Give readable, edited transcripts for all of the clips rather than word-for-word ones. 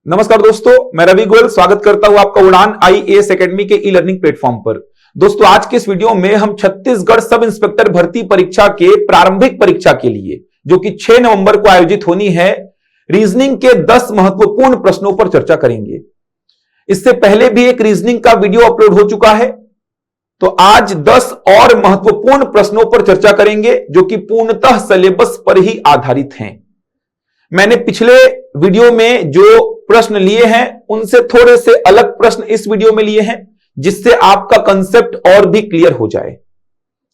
नमस्कार दोस्तों, मैं रवि गोयल स्वागत करता हूं आपका उड़ान आईएएस एकेडमी के ई लर्निंग प्लेटफॉर्म पर। दोस्तों, आज के इस वीडियो में हम छत्तीसगढ़ सब इंस्पेक्टर भर्ती परीक्षा के प्रारंभिक परीक्षा के लिए, जो कि 6 नवंबर को आयोजित होनी है, रीजनिंग के 10 महत्वपूर्ण प्रश्नों पर चर्चा करेंगे। इससे पहले भी एक रीजनिंग का वीडियो अपलोड हो चुका है, तो आज 10 और महत्वपूर्ण प्रश्नों पर चर्चा करेंगे, जो कि पूर्णतः सिलेबस पर ही आधारित हैं। मैंने पिछले वीडियो में जो प्रश्न लिए हैं उनसे थोड़े से अलग प्रश्न इस वीडियो में लिए हैं, जिससे आपका कंसेप्ट और भी क्लियर हो जाए।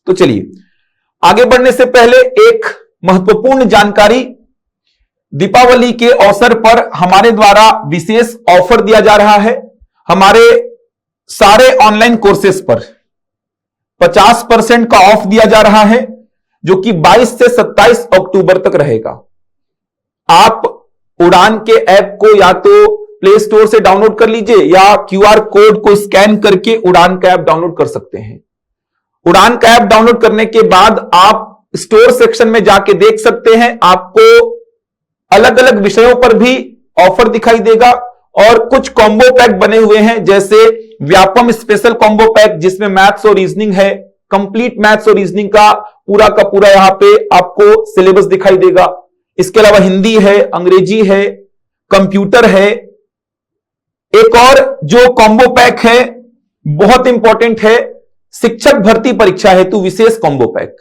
तो चलिए आगे बढ़ने से पहले एक महत्वपूर्ण जानकारी। दीपावली के अवसर पर हमारे द्वारा विशेष ऑफर दिया जा रहा है। हमारे सारे ऑनलाइन कोर्सेज पर 50% का ऑफ दिया जा रहा है, जो कि 22 से 27 अक्टूबर तक रहेगा। आप उड़ान के ऐप को या तो प्ले स्टोर से डाउनलोड कर लीजिए या क्यूआर कोड को स्कैन करके उड़ान का ऐप डाउनलोड कर सकते हैं। उड़ान का ऐप डाउनलोड करने के बाद आप स्टोर सेक्शन में जाके देख सकते हैं, आपको अलग अलग विषयों पर भी ऑफर दिखाई देगा और कुछ कॉम्बो पैक बने हुए हैं, जैसे व्यापम स्पेशल कॉम्बो पैक, जिसमें मैथ्स और रीजनिंग है। कंप्लीट मैथ्स और रीजनिंग का पूरा यहां पे आपको सिलेबस दिखाई देगा। इसके अलावा हिंदी है, अंग्रेजी है, कंप्यूटर है। एक और जो कॉम्बो पैक है बहुत इंपॉर्टेंट है, शिक्षक भर्ती परीक्षा हेतु विशेष कॉम्बो पैक।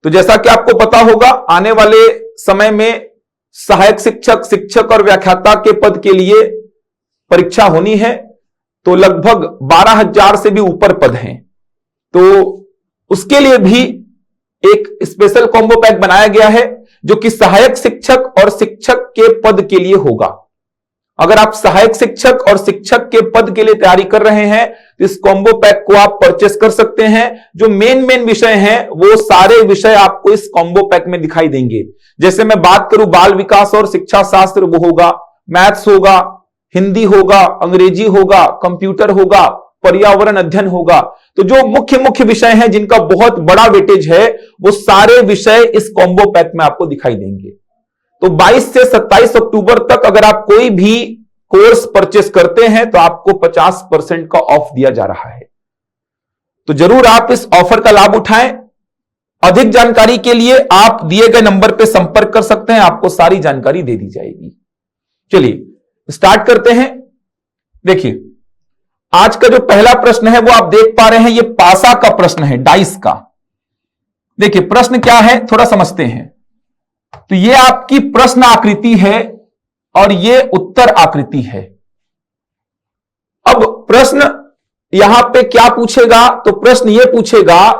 तो जैसा कि आपको पता होगा, आने वाले समय में सहायक शिक्षक, शिक्षक और व्याख्याता के पद के लिए परीक्षा होनी है। तो लगभग 12,000 से भी ऊपर पद हैं, तो उसके लिए भी एक स्पेशल कॉम्बो पैक बनाया गया है, जो कि सहायक शिक्षक और शिक्षक के पद के लिए होगा। अगर आप सहायक शिक्षक और शिक्षक के पद के लिए तैयारी कर रहे हैं तो इस कॉम्बो पैक को आप परचेस कर सकते हैं। जो मेन विषय हैं वो सारे विषय आपको इस कॉम्बो पैक में दिखाई देंगे। जैसे मैं बात करूं, बाल विकास और शिक्षा शास्त्र वो होगा, मैथ्स होगा, हिंदी होगा, अंग्रेजी होगा, कंप्यूटर होगा, पर्यावरण अध्ययन होगा। तो जो मुख्य विषय हैं जिनका बहुत बड़ा वेटेज है, वो सारे विषय इस कॉम्बो पैक में आपको दिखाई देंगे। तो 22 से 27 अक्टूबर तक अगर आप कोई भी कोर्स परचेस करते हैं तो आपको 50% का ऑफ दिया जा रहा है। तो जरूर आप इस ऑफर का लाभ उठाएं। अधिक जानकारी के लिए आप दिए गए नंबर पर संपर्क कर सकते हैं, आपको सारी जानकारी दे दी जाएगी। चलिए स्टार्ट करते हैं। देखिए, आज का जो पहला प्रश्न है वो आप देख पा रहे हैं, ये पासा का प्रश्न है, डाइस का। देखिए प्रश्न क्या है, थोड़ा समझते हैं। तो ये आपकी प्रश्न आकृति है और ये उत्तर आकृति है। अब प्रश्न यहां पे क्या पूछेगा, तो प्रश्न ये पूछेगा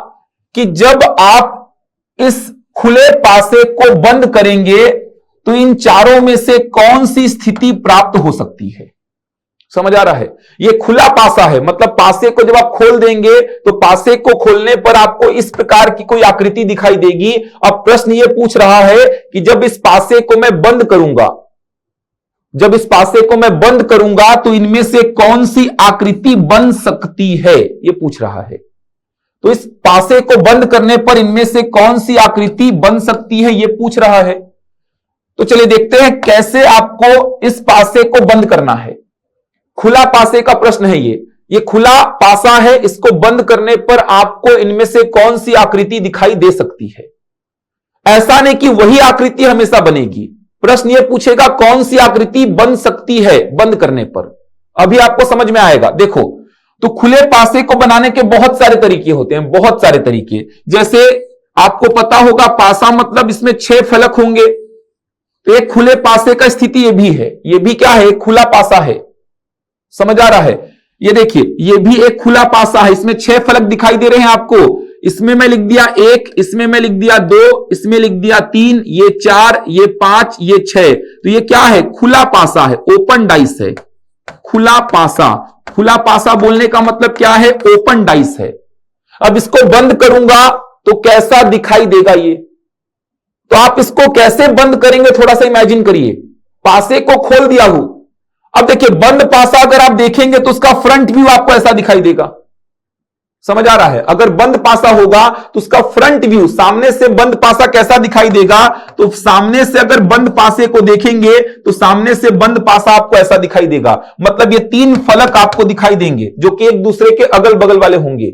कि जब आप इस खुले पासे को बंद करेंगे तो इन चारों में से कौन सी स्थिति प्राप्त हो सकती है। समझ आ रहा है? ये खुला पासा है, मतलब पासे को जब आप खोल देंगे तो पासे को खोलने पर आपको इस प्रकार की कोई आकृति दिखाई देगी। अब प्रश्न ये पूछ रहा है कि जब इस पासे को मैं बंद करूंगा, जब इस पासे को मैं बंद करूंगा तो इनमें से कौन सी आकृति बन सकती है, ये पूछ रहा है। तो इस पासे को बंद करने पर इनमें से कौन सी आकृति बन सकती है, ये पूछ रहा है। तो चलिए देखते हैं कैसे आपको इस पासे को बंद करना है। खुला पासे का प्रश्न है ये खुला पासा है, इसको बंद करने पर आपको इनमें से कौन सी आकृति दिखाई दे सकती है। ऐसा नहीं कि वही आकृति हमेशा बनेगी, प्रश्न ये पूछेगा कौन सी आकृति बन सकती है बंद करने पर। अभी आपको समझ में आएगा। देखो, तो खुले पासे को बनाने के बहुत सारे तरीके होते हैं, बहुत सारे तरीके। जैसे आपको पता होगा, पासा मतलब इसमें 6 फलक होंगे। तो एक खुले पासे का स्थिति ये भी है, ये भी क्या है, खुला पासा है। समझ आ रहा है? ये देखिए, ये भी एक खुला पासा है, इसमें 6 फलक दिखाई दे रहे हैं आपको। इसमें मैं लिख दिया 1, इसमें मैं लिख दिया 2, इसमें लिख दिया 3, ये 4, ये 5, ये 6। तो ये क्या है, खुला पासा है, ओपन डाइस है। खुला पासा, खुला पासा बोलने का मतलब क्या है, ओपन डाइस है। अब इसको बंद करूंगा तो कैसा दिखाई देगा ये। तो आप इसको कैसे बंद करेंगे, थोड़ा सा इमेजिन करिए। पासे को खोल दिया हूं, अब देखिए बंद पासा अगर आप देखेंगे तो उसका फ्रंट व्यू आपको ऐसा दिखाई देगा। समझ आ रहा है? अगर बंद पासा होगा तो उसका फ्रंट व्यू, सामने से बंद पासा कैसा दिखाई देगा, तो सामने से अगर बंद पासे को देखेंगे तो सामने से बंद पासा आपको ऐसा दिखाई देगा। मतलब ये 3 फलक आपको दिखाई देंगे जो कि एक दूसरे के अगल बगल वाले होंगे।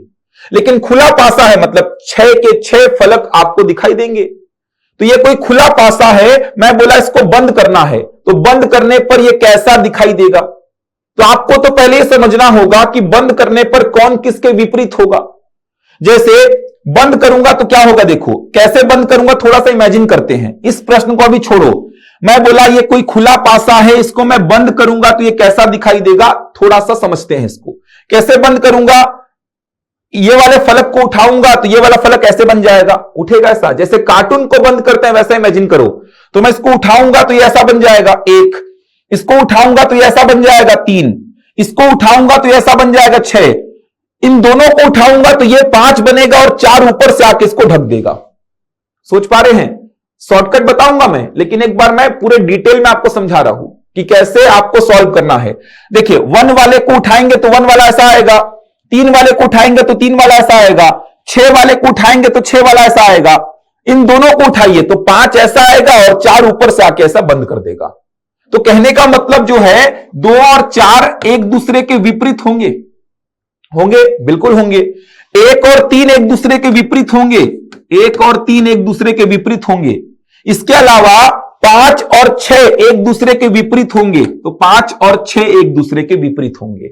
लेकिन खुला पासा है, मतलब 6 के 6 फलक आपको दिखाई देंगे। तो ये कोई खुला पासा है, मैं बोला इसको बंद करना है, तो बंद करने पर ये कैसा दिखाई देगा। तो आपको तो पहले यह समझना होगा कि बंद करने पर कौन किसके विपरीत होगा। जैसे बंद करूंगा तो क्या होगा, देखो कैसे बंद करूंगा, थोड़ा सा इमेजिन करते हैं। इस प्रश्न को अभी छोड़ो, मैं बोला ये कोई खुला पासा है, इसको मैं बंद करूंगा तो ये कैसा दिखाई देगा, थोड़ा सा समझते हैं इसको। कैसे बंद करूंगा, ये वाले फलक को उठाऊंगा तो ये वाला फलक ऐसे बन जाएगा, उठेगा ऐसा। जैसे कार्टून को बंद करते हैं वैसा इमेजिन करो। तो मैं इसको उठाऊंगा तो ये ऐसा बन जाएगा 1, इसको उठाऊंगा तो ये ऐसा बन जाएगा 3, इसको उठाऊंगा तो ये ऐसा बन जाएगा 6, इन दोनों को उठाऊंगा तो ये 5 बनेगा और 4 ऊपर से आके इसको ढक देगा। सोच पा रहे हैं? शॉर्टकट बताऊंगा मैं, लेकिन एक बार मैं पूरे डिटेल में आपको समझा रहा हूं कि कैसे आपको सॉल्व करना है। देखिए 1 वाले को उठाएंगे तो 1 वाला ऐसा आएगा, 3 वाले को उठाएंगे तो 3 वाला ऐसा आएगा, 6 वाले को उठाएंगे तो 6 वाला ऐसा आएगा। इन दोनों को उठाइए तो 5 ऐसा आएगा और 4 ऊपर से आके ऐसा बंद कर देगा। तो कहने का मतलब जो है 2 और 4 एक दूसरे के विपरीत होंगे, बिल्कुल होंगे। 1 और 3 एक दूसरे के विपरीत होंगे, 1 और 3 एक दूसरे के विपरीत होंगे। इसके अलावा 5 और 6 एक दूसरे के विपरीत होंगे, तो 5 और 6 एक दूसरे के विपरीत होंगे।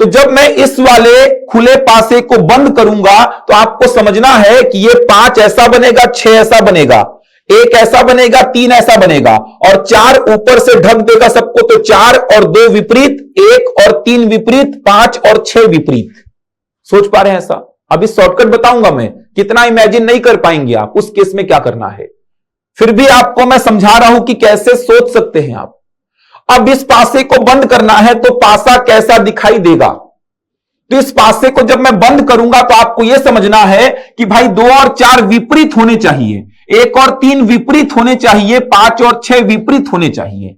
तो जब मैं इस वाले खुले पासे को बंद करूंगा तो आपको समझना है कि ये 5 ऐसा बनेगा, 6 ऐसा बनेगा, 1 ऐसा बनेगा, 3 ऐसा बनेगा और 4 ऊपर से ढक देगा सबको। तो 4 और 2 विपरीत, 1 और 3 विपरीत, 5 और 6 विपरीत। सोच पा रहे हैं ऐसा? अभी शॉर्टकट बताऊंगा मैं, कितना इमेजिन नहीं कर पाएंगे आप, उस केस में क्या करना है। फिर भी आपको मैं समझा रहा हूं कि कैसे सोच सकते हैं आप। अब इस पासे को बंद करना है तो पासा कैसा दिखाई देगा। तो इस पासे को जब मैं बंद करूंगा तो आपको यह समझना है कि भाई 2 और 4 विपरीत होने चाहिए, 1 और 3 विपरीत होने चाहिए, 5 और 6 विपरीत होने चाहिए।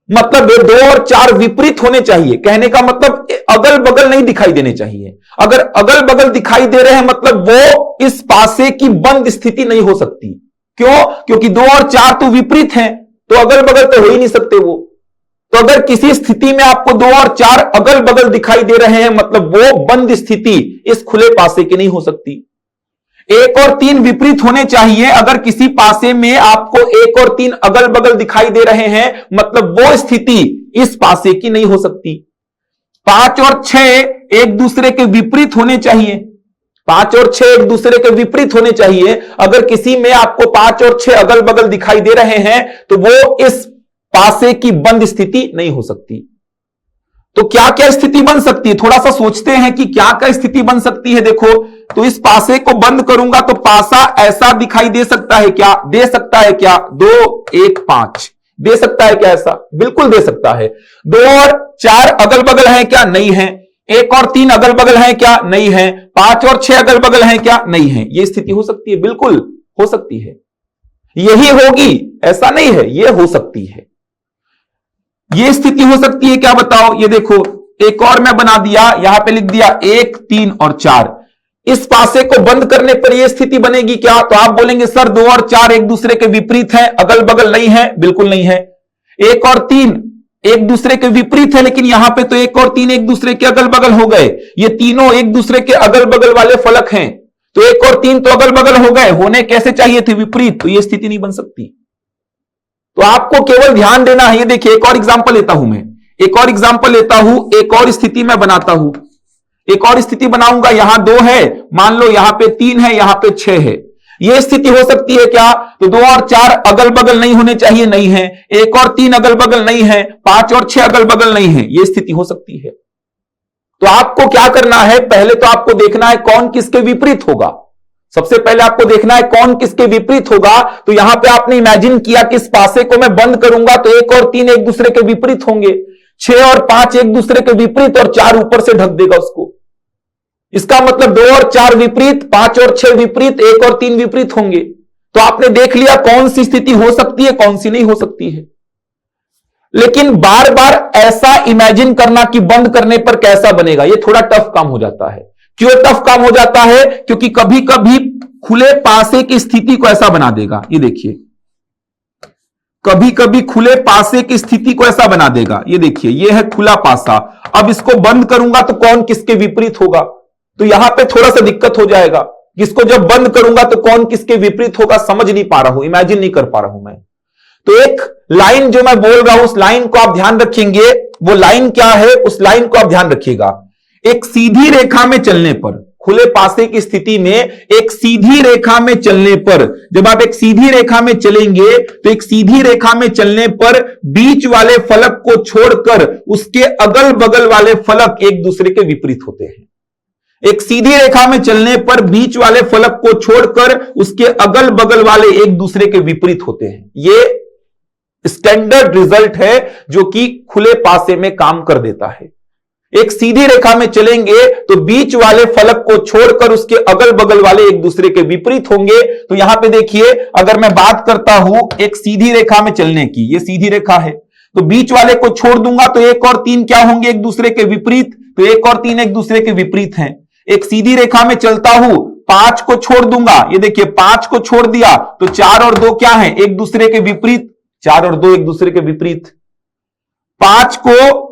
मतलब 2 और 4 विपरीत होने चाहिए, कहने का मतलब अगल बगल नहीं दिखाई देने चाहिए। अगर अगल बगल दिखाई दे रहे हैं मतलब वो इस पासे की बंद स्थिति नहीं हो सकती। क्यों? क्योंकि 2 और 4 तो विपरीत हैं, तो अगल बगल तो हो ही नहीं सकते वो। तो अगर किसी स्थिति में आपको 2 और 4 अगल बगल दिखाई दे रहे हैं मतलब वो बंद स्थिति इस खुले पासे की नहीं हो सकती। 1 और 3 विपरीत होने चाहिए, अगर किसी पासे में आपको 1 और 3 अगल बगल दिखाई दे रहे हैं मतलब वो स्थिति इस पासे की नहीं हो सकती। 5 और 6 एक दूसरे के विपरीत होने चाहिए, 5 और 6 एक दूसरे के विपरीत होने चाहिए। अगर किसी में आपको 5 और 6 अगल बगल दिखाई दे रहे हैं तो वो इस पासे की बंद स्थिति नहीं हो सकती। तो क्या क्या स्थिति बन सकती है, थोड़ा सा सोचते हैं कि क्या क्या स्थिति बन सकती है। देखो तो इस पासे को बंद करूंगा तो पासा ऐसा दिखाई दे सकता है क्या, दे सकता है क्या, 2 1 5 दे सकता है क्या, ऐसा बिल्कुल दे सकता है। 2 और 4 अगल बगल है क्या, नहीं है। 1 और 3 अगल बगल है क्या, नहीं है। 5 और 6 अगल बगल है क्या, नहीं है। यह स्थिति हो सकती है, बिल्कुल हो सकती है। यही होगी ऐसा नहीं है, यह हो सकती है, यह स्थिति हो सकती है। क्या बताओ, ये देखो एक और मैं बना दिया, यहां पे लिख दिया 1 3 और 4। इस पासे को बंद करने पर यह स्थिति बनेगी क्या, तो आप बोलेंगे सर 2 और 4 एक दूसरे के विपरीत हैं, अगल बगल नहीं है, बिल्कुल नहीं है। 1 और 3 एक दूसरे के विपरीत है, लेकिन यहां पे तो 1 और 3 एक दूसरे के अगल बगल हो गए। ये तीनों एक दूसरे के अगल बगल वाले फलक हैं, तो 1 और 3 तो अगल बगल हो गए, होने कैसे चाहिए थे, विपरीत। तो यह स्थिति नहीं बन सकती। तो आपको केवल ध्यान देना है। ये देखिए एक और एग्जांपल लेता हूं मैं, एक और एग्जांपल लेता हूं, एक और स्थिति मैं बनाता हूं, एक और स्थिति बनाऊंगा। यहां 2 है, मान लो यहां पे 3 है, यहां पे 6 है। यह स्थिति हो सकती है क्या, तो 2 और 4 अगल बगल नहीं होने चाहिए, नहीं है। 1 और 3 अगल बगल नहीं है, 5 और 6 अगल बगल नहीं है, यह स्थिति हो सकती है। तो आपको क्या करना है, पहले तो आपको देखना है कौन किसके विपरीत होगा। सबसे पहले आपको देखना है कौन किसके विपरीत होगा। तो यहां पे आपने इमेजिन किया कि इस पासे को मैं बंद करूंगा तो 1 और 3 एक दूसरे के विपरीत होंगे, 6 और 5 एक दूसरे के विपरीत और 4 ऊपर से ढक देगा उसको। इसका मतलब 2 और 4 विपरीत, 5 और 6 विपरीत, 1 और 3 विपरीत होंगे। तो आपने देख लिया कौन सी स्थिति हो सकती है, कौन सी नहीं हो सकती है। लेकिन बार बार ऐसा इमेजिन करना कि बंद करने पर कैसा बनेगा, यह थोड़ा टफ काम हो जाता है। क्यों टफ काम हो जाता है? क्योंकि कभी कभी खुले पासे की स्थिति को ऐसा बना देगा। ये देखिए, कभी कभी खुले पासे की स्थिति को ऐसा बना देगा। ये देखिए, ये है खुला पासा। अब इसको बंद करूंगा तो कौन किसके विपरीत होगा, तो यहां पे थोड़ा सा दिक्कत हो जाएगा। इसको जब बंद करूंगा तो कौन किसके विपरीत होगा, समझ नहीं पा रहा हूं, इमेजिन नहीं कर पा रहा हूं मैं। तो एक लाइन जो मैं बोल रहा हूं, उस लाइन को आप ध्यान रखेंगे। वो लाइन क्या है, उस लाइन को आप ध्यान रखिएगा। एक सीधी रेखा में चलने पर, खुले पासे की स्थिति में एक सीधी रेखा में चलने पर, जब आप एक सीधी रेखा में चलेंगे तो एक सीधी रेखा में चलने पर बीच वाले फलक को छोड़कर उसके अगल बगल वाले फलक एक दूसरे के विपरीत होते हैं। एक सीधी रेखा में चलने पर बीच वाले फलक को छोड़कर उसके अगल बगल वाले एक दूसरे के विपरीत होते हैं। यह स्टैंडर्ड रिजल्ट है जो कि खुले पासे में काम कर देता है। एक सीधी रेखा में चलेंगे तो बीच वाले फलक को छोड़कर उसके अगल बगल वाले एक दूसरे के विपरीत होंगे। तो यहां पे देखिए, अगर मैं बात करता हूं एक सीधी रेखा में चलने की, ये सीधी रेखा है, तो बीच वाले को छोड़ दूंगा तो 1 और 3 क्या होंगे, एक दूसरे के विपरीत। तो 1 और 3 एक दूसरे के विपरीत हैं। एक सीधी रेखा में चलता हूं, 5 को छोड़ दूंगा, ये देखिए 5 को छोड़ दिया तो 4 और 2 क्या है, एक दूसरे के विपरीत। 4 और 2 एक दूसरे के विपरीत। 5 को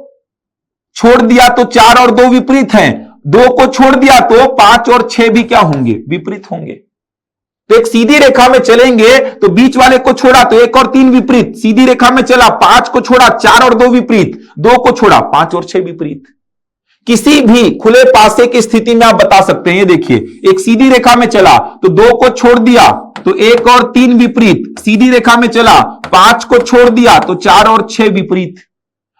छोड़ दिया तो 4 और 2 विपरीत हैं। 2 को छोड़ दिया तो 5 और 6 भी क्या होंगे, विपरीत होंगे। तो एक सीधी रेखा में चलेंगे तो बीच वाले को छोड़ा तो 1 और 3 विपरीत। सीधी रेखा में चला, 5 को छोड़ा, 4 और 2 विपरीत। 2 को छोड़ा, 5 और 6 विपरीत। किसी भी खुले पासे की स्थिति में आप बता सकते हैं। ये देखिए, एक सीधी रेखा में चला तो 2 को छोड़ दिया तो 1 और 3 विपरीत। सीधी रेखा में चला, 5 को छोड़ दिया तो 4 और 6 विपरीत।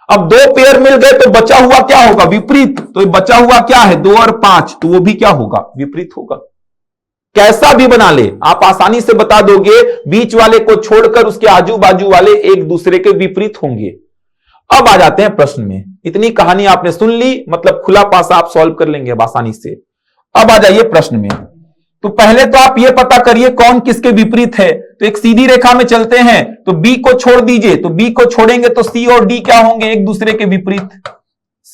अब 2 पेयर मिल गए तो बचा हुआ क्या होगा, विपरीत। तो बचा हुआ क्या है, 2 और 5, तो वो भी क्या होगा, विपरीत होगा। कैसा भी बना ले आप आसानी से बता दोगे, बीच वाले को छोड़कर उसके आजू बाजू वाले एक दूसरे के विपरीत होंगे। अब आ जाते हैं प्रश्न में। इतनी कहानी आपने सुन ली, मतलब खुला पासा आप सॉल्व कर लेंगे अब आसानी से। अब आ जाइए प्रश्न में। तो पहले तो आप यह पता करिए कौन किसके विपरीत है। तो एक सीधी रेखा में चलते हैं तो बी को छोड़ दीजिए, तो बी को छोड़ेंगे तो सी और डी क्या होंगे, एक दूसरे के विपरीत।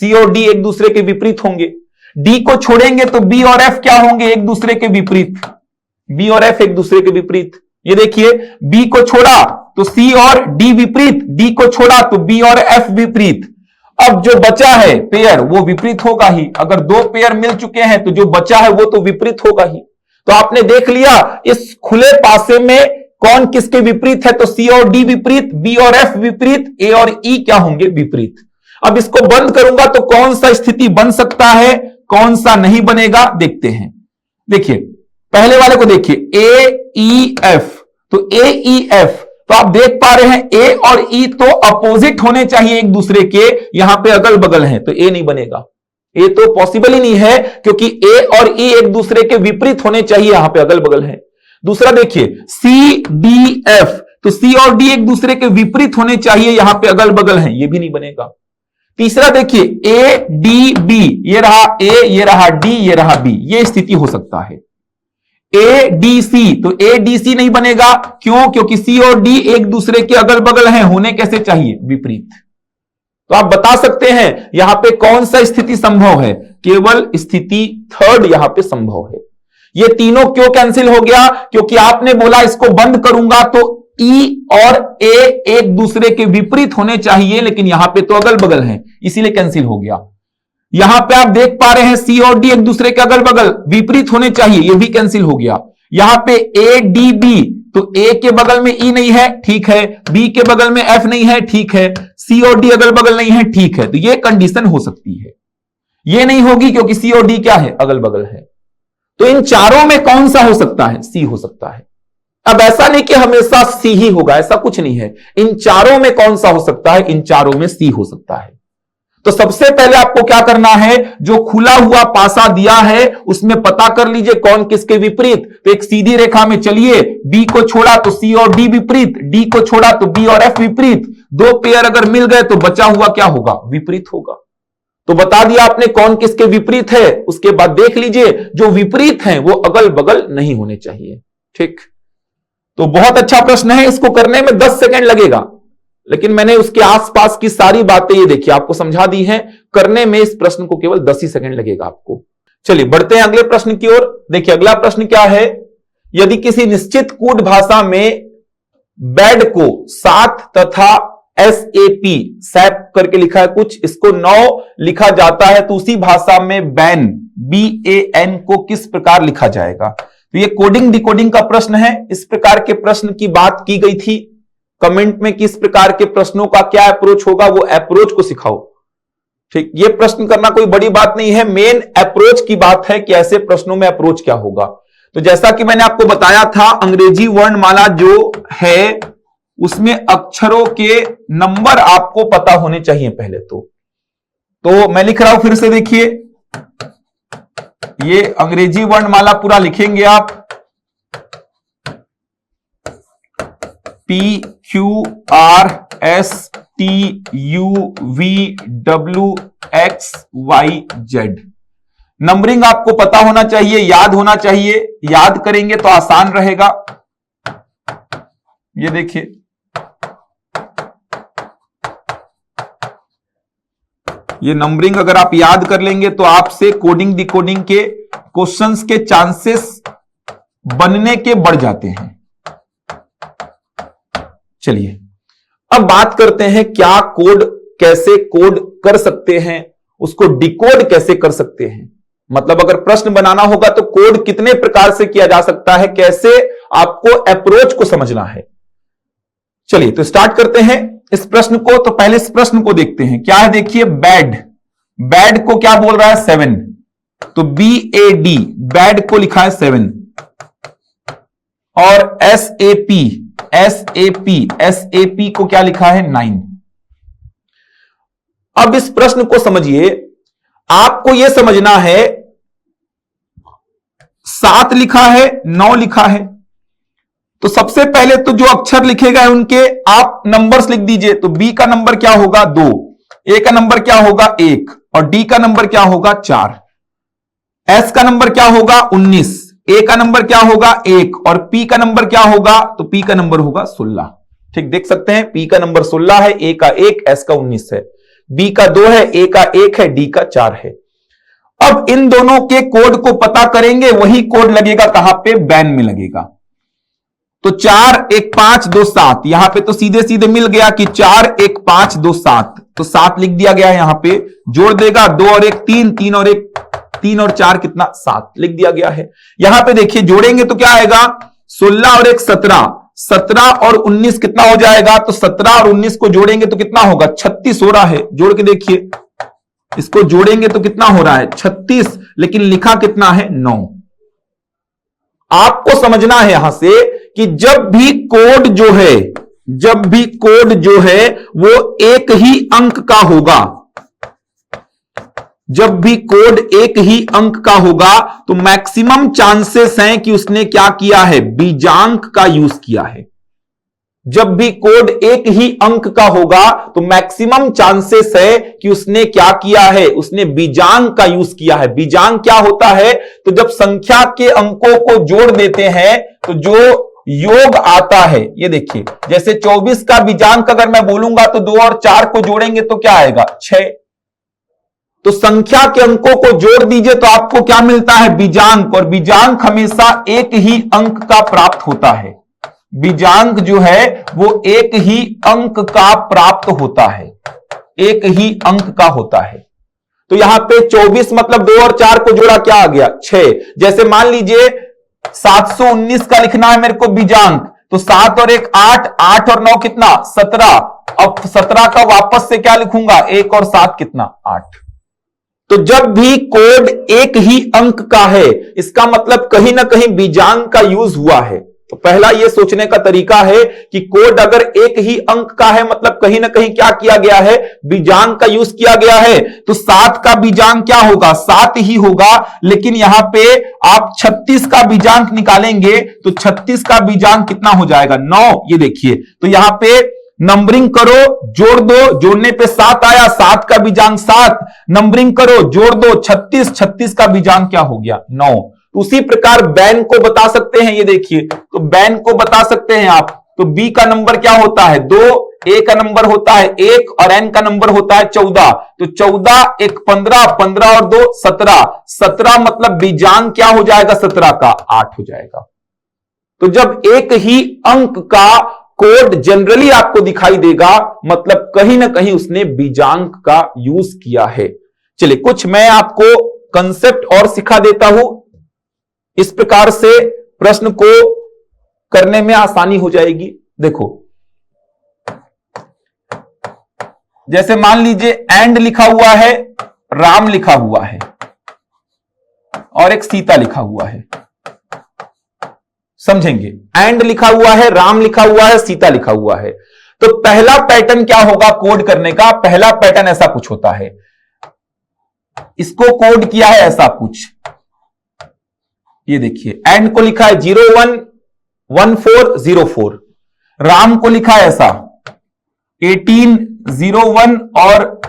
सी और डी एक दूसरे के विपरीत होंगे। डी को छोड़ेंगे तो बी और एफ क्या होंगे, एक दूसरे के विपरीत। बी और एफ एक दूसरे के विपरीत। ये देखिए, बी को छोड़ा तो सी और डी विपरीत, डी को छोड़ा तो बी और एफ विपरीत। अब जो बचा है पेयर वो विपरीत होगा ही। अगर 2 पेयर मिल चुके हैं तो जो बचा है वो तो विपरीत होगा ही। तो आपने देख लिया इस खुले पासे में कौन किसके विपरीत है, तो सी और डी विपरीत, बी और एफ विपरीत, ए और ई क्या होंगे, विपरीत। अब इसको बंद करूंगा तो कौन सा स्थिति बन सकता है, कौन सा नहीं बनेगा, देखते हैं। देखिए पहले वाले को देखिए, ए ई एफ। तो ए ई एफ, तो आप देख पा रहे हैं ए और ई तो अपोजिट होने चाहिए एक दूसरे के, यहां पे अगल बगल हैं, तो ए नहीं बनेगा। ए तो पॉसिबल ही नहीं है, क्योंकि ए और ई एक दूसरे के विपरीत होने चाहिए, यहां पे अगल बगल है। दूसरा देखिए, सी डी एफ, तो सी और डी एक दूसरे के विपरीत होने चाहिए, यहां पे अगल बगल है, ये भी नहीं बनेगा। तीसरा देखिए, ए डी बी, ये रहा ए, ये रहा डी, ये रहा बी, ये स्थिति हो सकता है। ए डी सी, तो ए डी सी नहीं बनेगा। क्यों, क्योंकि सी और डी एक दूसरे के अगल बगल हैं, होने कैसे चाहिए, विपरीत। तो आप बता सकते हैं यहां पे कौन सा स्थिति संभव है, केवल स्थिति 3rd यहां पे संभव है। ये तीनों क्यों कैंसिल हो गया, क्योंकि आपने बोला इसको बंद करूंगा तो ई और ए एक दूसरे के विपरीत होने चाहिए, लेकिन यहां पे तो अगल बगल हैं, इसीलिए कैंसिल हो गया। यहां पे आप देख पा रहे हैं सी और डी एक दूसरे के अगल बगल विपरीत होने चाहिए, यह भी कैंसिल हो गया। यहां पे ए डी बी, तो ए के बगल में ई नहीं है, ठीक है, बी के बगल में एफ नहीं है, ठीक है, सी और डी अगल बगल नहीं है, ठीक है। तो ये कंडीशन हो सकती है, ये नहीं होगी क्योंकि सी और डी क्या है, अगल बगल है। तो इन चारों में कौन सा हो सकता है, सी हो सकता है। अब ऐसा नहीं कि हमेशा सी ही होगा, ऐसा कुछ नहीं है। इन चारों में कौन सा हो सकता है, इन चारों में सी हो सकता है। तो सबसे पहले आपको क्या करना है, जो खुला हुआ पासा दिया है उसमें पता कर लीजिए कौन किसके विपरीत। तो एक सीधी रेखा में चलिए, बी को छोड़ा तो सी और डी विपरीत, डी को छोड़ा तो बी और एफ विपरीत। 2 पेयर अगर मिल गए तो बचा हुआ क्या होगा, विपरीत होगा। तो बता दिया आपने कौन किसके विपरीत है। उसके बाद देख लीजिए जो विपरीत हैं वो अगल बगल नहीं होने चाहिए, ठीक। तो बहुत अच्छा प्रश्न है, इसको करने में 10 सेकंड लगेगा। लेकिन मैंने उसके आसपास की सारी बातें ये देखिए आपको समझा दी हैं। करने में इस प्रश्न को केवल 10 ही सेकंड लगेगा आपको। चलिए बढ़ते हैं अगले प्रश्न की ओर। देखिए अगला प्रश्न क्या है, यदि किसी निश्चित कूट भाषा में बैड को 7 तथा SAP सैप करके लिखा है कुछ, इसको 9 लिखा जाता है, तो उसी भाषा में बैन BAN को किस प्रकार लिखा जाएगा। तो ये कोडिंग डिकोडिंग का प्रश्न है। इस प्रकार के प्रश्न की बात की गई थी कमेंट में, किस प्रकार के प्रश्नों का क्या अप्रोच होगा, वो अप्रोच को सिखाओ। ठीक, ये प्रश्न करना कोई बड़ी बात नहीं है, मेन अप्रोच की बात है कि ऐसे प्रश्नों में अप्रोच क्या होगा। तो जैसा कि मैंने आपको बताया था, अंग्रेजी वर्णमाला जो है उसमें अक्षरों के नंबर आपको पता होने चाहिए पहले तो मैं लिख रहा हूं फिर से, देखिए ये अंग्रेजी वर्णमाला पूरा लिखेंगे आप, PQRSTUVWXYZ। नंबरिंग आपको पता होना चाहिए, याद होना चाहिए, याद करेंगे तो आसान रहेगा। ये देखिए ये नंबरिंग अगर आप याद कर लेंगे तो आपसे कोडिंग डिकोडिंग के क्वेश्चंस के चांसेस बनने के बढ़ जाते हैं। चलिए अब बात करते हैं क्या कोड, कैसे कोड कर सकते हैं, उसको डिकोड कैसे कर सकते हैं। मतलब अगर प्रश्न बनाना होगा तो कोड कितने प्रकार से किया जा सकता है, कैसे आपको अप्रोच को समझना है। चलिए तो स्टार्ट करते हैं इस प्रश्न को। तो पहले इस प्रश्न को देखते हैं क्या है। देखिए बैड, बैड को क्या बोल रहा है 7, तो BAD बैड को लिखा है 7 और SAP को क्या लिखा है 9। अब इस प्रश्न को समझिए, आपको यह समझना है 7 लिखा है 9 लिखा है, तो सबसे पहले तो जो अक्षर लिखे गए उनके आप नंबर्स लिख दीजिए। तो B का नंबर क्या होगा 2, A का नंबर क्या होगा 1 और D का नंबर क्या होगा 4, S का नंबर क्या होगा 19, A का नंबर क्या होगा 1 और P का नंबर क्या होगा, तो P का नंबर होगा 16। ठीक, देख सकते हैं P का नंबर 16 है, A का 1, S का 19 है, B का 2 है, A का 1 है, D का 4 है। अब इन दोनों के कोड को पता करेंगे, वही कोड लगेगा कहां पे, बैन में लगेगा। तो 4 1 5 2 7, यहां पे तो सीधे सीधे मिल गया कि 4 1 5 2 7, तो 7 लिख दिया गया है। यहां पे जोड़ देगा 2 और 1 3, 3 और 1 3 और 4 कितना 7 लिख दिया गया है। यहां पे देखिए जोड़ेंगे तो क्या आएगा 16 और 1 17, 17 और 19 कितना हो जाएगा, तो 17 और 19 को जोड़ेंगे तो कितना होगा 36 हो रहा है। जोड़ के देखिए, इसको जोड़ेंगे तो कितना हो रहा है 36, लेकिन लिखा कितना है 9। आपको समझना है यहां से कि जब भी कोड जो है वो एक ही अंक का होगा, जब भी कोड एक ही अंक का होगा तो मैक्सिमम चांसेस हैं कि उसने क्या किया है, बीजांक का यूज किया है। जब भी कोड एक ही अंक का होगा तो मैक्सिमम चांसेस है कि उसने क्या किया है, उसने बीजांक का यूज किया है। बीजांक क्या होता है, तो जब संख्या के अंकों को जोड़ देते हैं तो जो योग आता है, ये देखिए जैसे 24 का बीजांक अगर मैं बोलूंगा तो 2 और 4 को जोड़ेंगे तो क्या आएगा 6। तो संख्या के अंकों को जोड़ दीजिए तो आपको क्या मिलता है, बीजांक, और बीजांक हमेशा एक ही अंक का प्राप्त होता है। बीजांक जो है वो एक ही अंक का प्राप्त होता है, एक ही अंक का होता है। तो यहां पे 24 मतलब 2 और 4 को जोड़ा क्या आ गया 6। जैसे मान लीजिए 719 का लिखना है मेरे को बीजांक, तो 7 और 1 8, 8 और 9 कितना 17। अब 17 का वापस से क्या लिखूंगा 1 और 7 कितना 8। तो जब भी कोड एक ही अंक का है इसका मतलब कहीं ना कहीं बीजांक का यूज हुआ है। तो पहला यह सोचने का तरीका है कि कोड अगर एक ही अंक का है मतलब कहीं ना कहीं क्या किया गया है, बीजांक का यूज किया गया है। तो 7 का बीजांक क्या होगा 7 ही होगा, लेकिन यहां पे आप 36 का बीजांक निकालेंगे तो 36 का बीजांक कितना हो जाएगा 9। ये देखिए, तो यहां पे नंबरिंग करो, जोड़ दो, जोड़ने पे 7 आया, 7 का बीजांक 7, नंबरिंग करो, जोड़ दो 36, 36 का बीजांक क्या हो गया 9। उसी प्रकार बैन को बता सकते हैं, ये देखिए, तो बैन को बता सकते हैं आप। तो बी का नंबर क्या होता है 2, ए का नंबर होता है 1 और एन का नंबर होता है 14, तो 14 1 15, 15 और 2 17, 17 मतलब बीजांग क्या हो जाएगा 17 का 8 हो जाएगा। तो जब एक ही अंक का कोड जनरली आपको दिखाई देगा मतलब कहीं ना कहीं उसने बीजांक का यूज किया है। चलिए कुछ मैं आपको कंसेप्ट और सिखा देता हूं, इस प्रकार से प्रश्न को करने में आसानी हो जाएगी। देखो जैसे मान लीजिए एंड लिखा हुआ है, राम लिखा हुआ है और एक सीता लिखा हुआ है, समझेंगे। एंड लिखा हुआ है, राम लिखा हुआ है, सीता लिखा हुआ है। तो पहला पैटर्न क्या होगा कोड करने का? पहला पैटर्न ऐसा कुछ होता है, इसको कोड किया है ऐसा कुछ, ये देखिए एंड को लिखा है 011404, राम को लिखा है ऐसा 1801 और